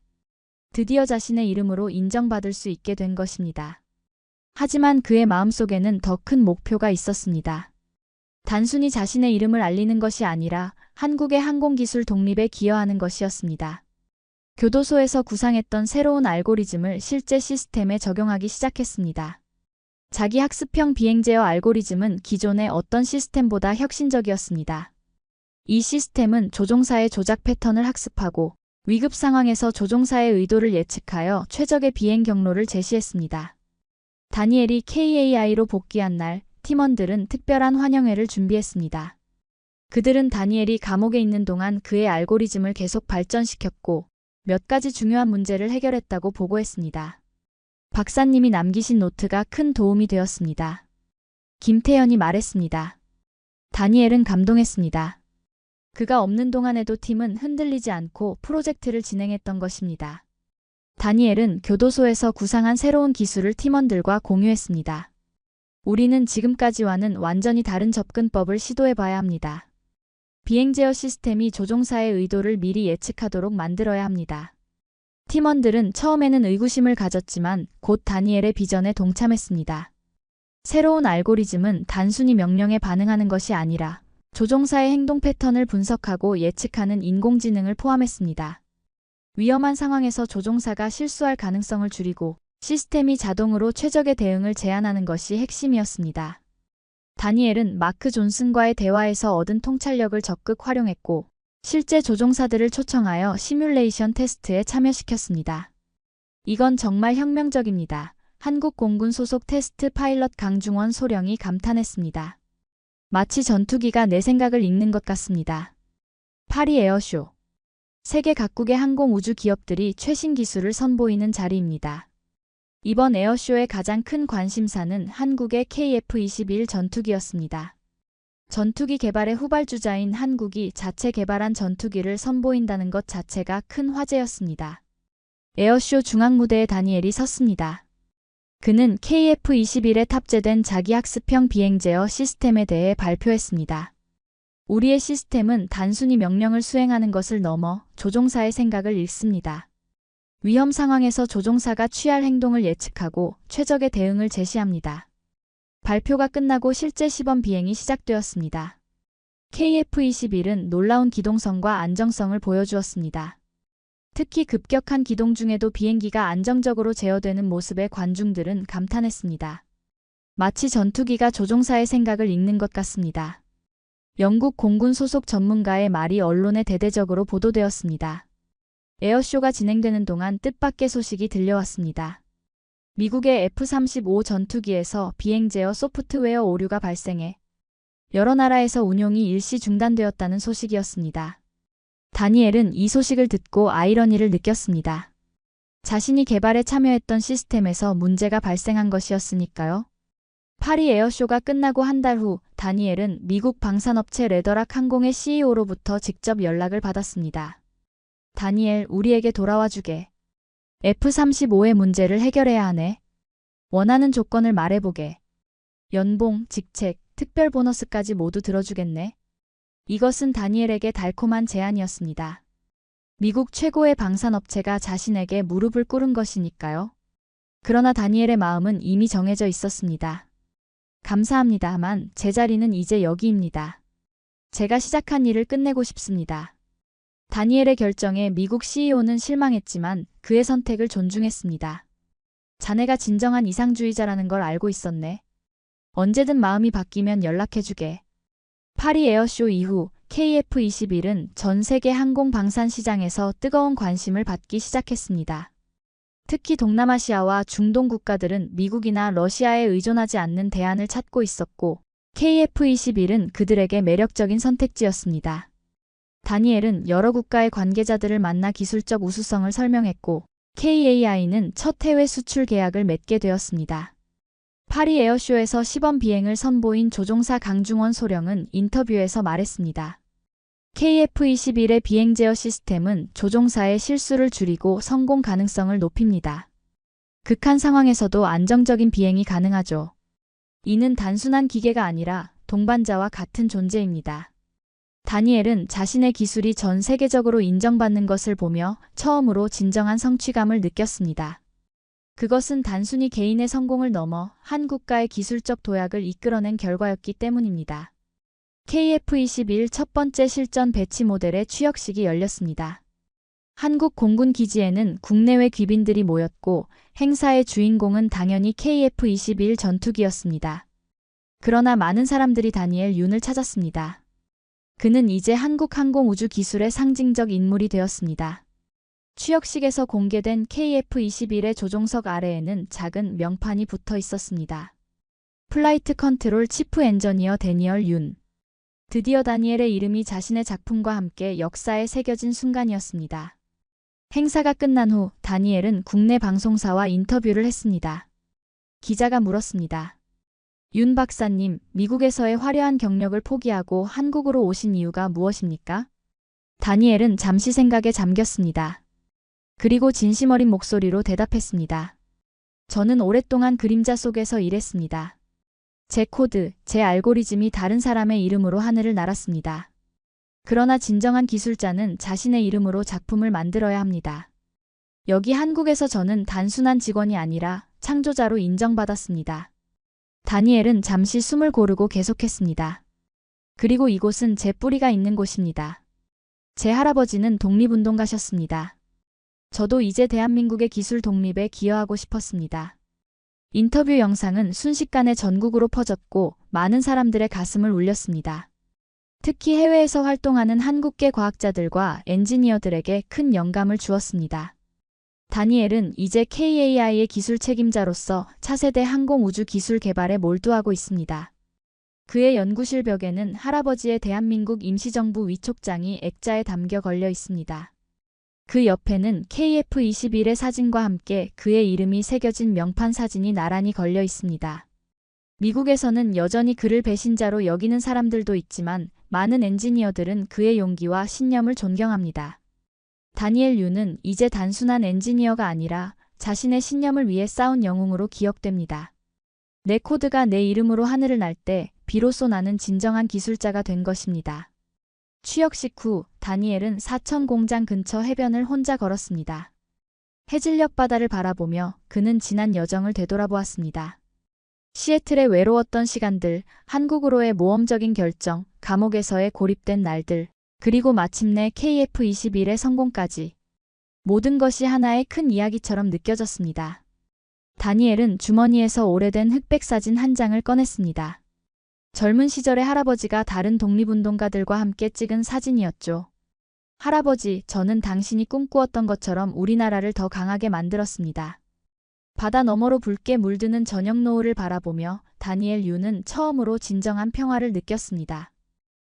[SPEAKER 1] 드디어 자신의 이름으로 인정받을 수 있게 된 것입니다. 하지만 그의 마음속에는 더 큰 목표가 있었습니다. 단순히 자신의 이름을 알리는 것이 아니라 한국의 항공기술 독립에 기여하는 것이었습니다. 교도소에서 구상했던 새로운 알고리즘을 실제 시스템에 적용하기 시작했습니다. 자기 학습형 비행 제어 알고리즘은 기존의 어떤 시스템보다 혁신적이었습니다. 이 시스템은 조종사의 조작 패턴을 학습하고 위급 상황에서 조종사의 의도를 예측하여 최적의 비행 경로를 제시했습니다. 다니엘이 KAI로 복귀한 날, 팀원들은 특별한 환영회를 준비했습니다. 그들은 다니엘이 감옥에 있는 동안 그의 알고리즘을 계속 발전시켰고 몇 가지 중요한 문제를 해결했다고 보고했습니다. 박사님이 남기신 노트가 큰 도움이 되었습니다. 김태현이 말했습니다. 다니엘은 감동했습니다. 그가 없는 동안에도 팀은 흔들리지 않고 프로젝트를 진행했던 것입니다. 다니엘은 교도소에서 구상한 새로운 기술을 팀원들과 공유했습니다. 우리는 지금까지와는 완전히 다른 접근법을 시도해봐야 합니다. 비행 제어 시스템이 조종사의 의도를 미리 예측하도록 만들어야 합니다. 팀원들은 처음에는 의구심을 가졌지만 곧 다니엘의 비전에 동참했습니다. 새로운 알고리즘은 단순히 명령에 반응하는 것이 아니라 조종사의 행동 패턴을 분석하고 예측하는 인공지능을 포함했습니다. 위험한 상황에서 조종사가 실수할 가능성을 줄이고 시스템이 자동으로 최적의 대응을 제안하는 것이 핵심이었습니다. 다니엘은 마크 존슨과의 대화에서 얻은 통찰력을 적극 활용했고 실제 조종사들을 초청하여 시뮬레이션 테스트에 참여시켰습니다. 이건 정말 혁명적입니다. 한국 공군 소속 테스트 파일럿 강중원 소령이 감탄했습니다. 마치 전투기가 내 생각을 읽는 것 같습니다. 파리 에어쇼. 세계 각국의 항공우주 기업들이 최신 기술을 선보이는 자리입니다. 이번 에어쇼의 가장 큰 관심사는 한국의 KF-21 전투기였습니다. 전투기 개발의 후발주자인 한국이 자체 개발한 전투기를 선보인다는 것 자체가 큰 화제였습니다. 에어쇼 중앙 무대에 다니엘이 섰습니다. 그는 KF-21에 탑재된 자기학습형 비행 제어 시스템에 대해 발표했습니다. 우리의 시스템은 단순히 명령을 수행하는 것을 넘어 조종사의 생각을 읽습니다. 위험 상황에서 조종사가 취할 행동을 예측하고 최적의 대응을 제시합니다. 발표가 끝나고 실제 시범 비행이 시작되었습니다. KF-21은 놀라운 기동성과 안정성을 보여주었습니다. 특히 급격한 기동 중에도 비행기가 안정적으로 제어되는 모습에 관중들은 감탄했습니다. 마치 전투기가 조종사의 생각을 읽는 것 같습니다. 영국 공군 소속 전문가의 말이 언론에 대대적으로 보도되었습니다. 에어쇼가 진행되는 동안 뜻밖의 소식이 들려왔습니다. 미국의 F-35 전투기에서 비행 제어 소프트웨어 오류가 발생해 여러 나라에서 운용이 일시 중단되었다는 소식이었습니다. 다니엘은 이 소식을 듣고 아이러니를 느꼈습니다. 자신이 개발에 참여했던 시스템에서 문제가 발생한 것이었으니까요. 파리 에어쇼가 끝나고 한 달 후 다니엘은 미국 방산업체 레더락 항공의 CEO로부터 직접 연락을 받았습니다. 다니엘, 우리에게 돌아와 주게. F-35의 문제를 해결해야 하네. 원하는 조건을 말해보게. 연봉, 직책, 특별 보너스까지 모두 들어주겠네. 이것은 다니엘에게 달콤한 제안이었습니다. 미국 최고의 방산업체가 자신에게 무릎을 꿇은 것이니까요. 그러나 다니엘의 마음은 이미 정해져 있었습니다. 감사합니다만 제 자리는 이제 여기입니다. 제가 시작한 일을 끝내고 싶습니다. 다니엘의 결정에 미국 CEO는 실망했지만 그의 선택을 존중했습니다. 자네가 진정한 이상주의자라는 걸 알고 있었네. 언제든 마음이 바뀌면 연락해주게. 파리 에어쇼 이후 KF-21은 전 세계 항공 방산 시장에서 뜨거운 관심을 받기 시작했습니다. 특히 동남아시아와 중동 국가들은 미국이나 러시아에 의존하지 않는 대안을 찾고 있었고 KF-21은 그들에게 매력적인 선택지였습니다. 다니엘은 여러 국가의 관계자들을 만나 기술적 우수성을 설명했고 KAI는 첫 해외 수출 계약을 맺게 되었습니다. 파리 에어쇼에서 시범 비행을 선보인 조종사 강중원 소령은 인터뷰에서 말했습니다. KF-21의 비행 제어 시스템은 조종사의 실수를 줄이고 성공 가능성을 높입니다. 극한 상황에서도 안정적인 비행이 가능하죠. 이는 단순한 기계가 아니라 동반자와 같은 존재입니다. 다니엘은 자신의 기술이 전 세계적으로 인정받는 것을 보며 처음으로 진정한 성취감을 느꼈습니다. 그것은 단순히 개인의 성공을 넘어 한 국가의 기술적 도약을 이끌어낸 결과였기 때문입니다. KF-21 첫 번째 실전 배치 모델의 취역식이 열렸습니다. 한국 공군 기지에는 국내외 귀빈들이 모였고 행사의 주인공은 당연히 KF-21 전투기였습니다. 그러나 많은 사람들이 다니엘 윤을 찾았습니다. 그는 이제 한국 항공우주 기술의 상징적 인물이 되었습니다. 취역식에서 공개된 KF-21의 조종석 아래에는 작은 명판이 붙어 있었습니다. 플라이트 컨트롤 치프 엔지니어 데니얼 윤. 드디어 다니엘의 이름이 자신의 작품과 함께 역사에 새겨진 순간이었습니다. 행사가 끝난 후 다니엘은 국내 방송사와 인터뷰를 했습니다. 기자가 물었습니다. 윤 박사님, 미국에서의 화려한 경력을 포기하고 한국으로 오신 이유가 무엇입니까? 다니엘은 잠시 생각에 잠겼습니다. 그리고 진심 어린 목소리로 대답했습니다. 저는 오랫동안 그림자 속에서 일했습니다. 제 코드, 제 알고리즘이 다른 사람의 이름으로 하늘을 날았습니다. 그러나 진정한 기술자는 자신의 이름으로 작품을 만들어야 합니다. 여기 한국에서 저는 단순한 직원이 아니라 창조자로 인정받았습니다. 다니엘은 잠시 숨을 고르고 계속했습니다. 그리고 이곳은 제 뿌리가 있는 곳입니다. 제 할아버지는 독립운동가셨습니다. 저도 이제 대한민국의 기술 독립에 기여하고 싶었습니다. 인터뷰 영상은 순식간에 전국으로 퍼졌고 많은 사람들의 가슴을 울렸습니다. 특히 해외에서 활동하는 한국계 과학자들과 엔지니어들에게 큰 영감을 주었습니다. 다니엘은 이제 KAI의 기술 책임자로서 차세대 항공우주 기술 개발에 몰두하고 있습니다. 그의 연구실 벽에는 할아버지의 대한민국 임시정부 위촉장이 액자에 담겨 걸려 있습니다. 그 옆에는 KF-21의 사진과 함께 그의 이름이 새겨진 명판 사진이 나란히 걸려 있습니다. 미국에서는 여전히 그를 배신자로 여기는 사람들도 있지만 많은 엔지니어들은 그의 용기와 신념을 존경합니다. 다니엘 유는 이제 단순한 엔지니어가 아니라 자신의 신념을 위해 싸운 영웅으로 기억됩니다. 내 코드가 내 이름으로 하늘을 날 때 비로소 나는 진정한 기술자가 된 것입니다. 취역식 후 다니엘은 사천 공장 근처 해변을 혼자 걸었습니다. 해질녘 바다를 바라보며 그는 지난 여정을 되돌아보았습니다. 시애틀의 외로웠던 시간들, 한국으로의 모험적인 결정, 감옥에서의 고립된 날들, 그리고 마침내 KF-21의 성공까지. 모든 것이 하나의 큰 이야기처럼 느껴졌습니다. 다니엘은 주머니에서 오래된 흑백 사진 한 장을 꺼냈습니다. 젊은 시절의 할아버지가 다른 독립운동가들과 함께 찍은 사진이었죠. 할아버지, 저는 당신이 꿈꾸었던 것처럼 우리나라를 더 강하게 만들었습니다. 바다 너머로 붉게 물드는 저녁 노을을 바라보며 다니엘 유는 처음으로 진정한 평화를 느꼈습니다.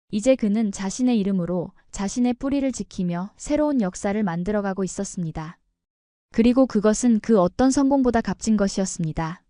[SPEAKER 1] 이제 그는 자신의 이름으로 자신의 뿌리를 지키며 새로운 역사를 만들어가고 있었습니다. 그리고 그것은 그 어떤 성공보다 값진 것이었습니다.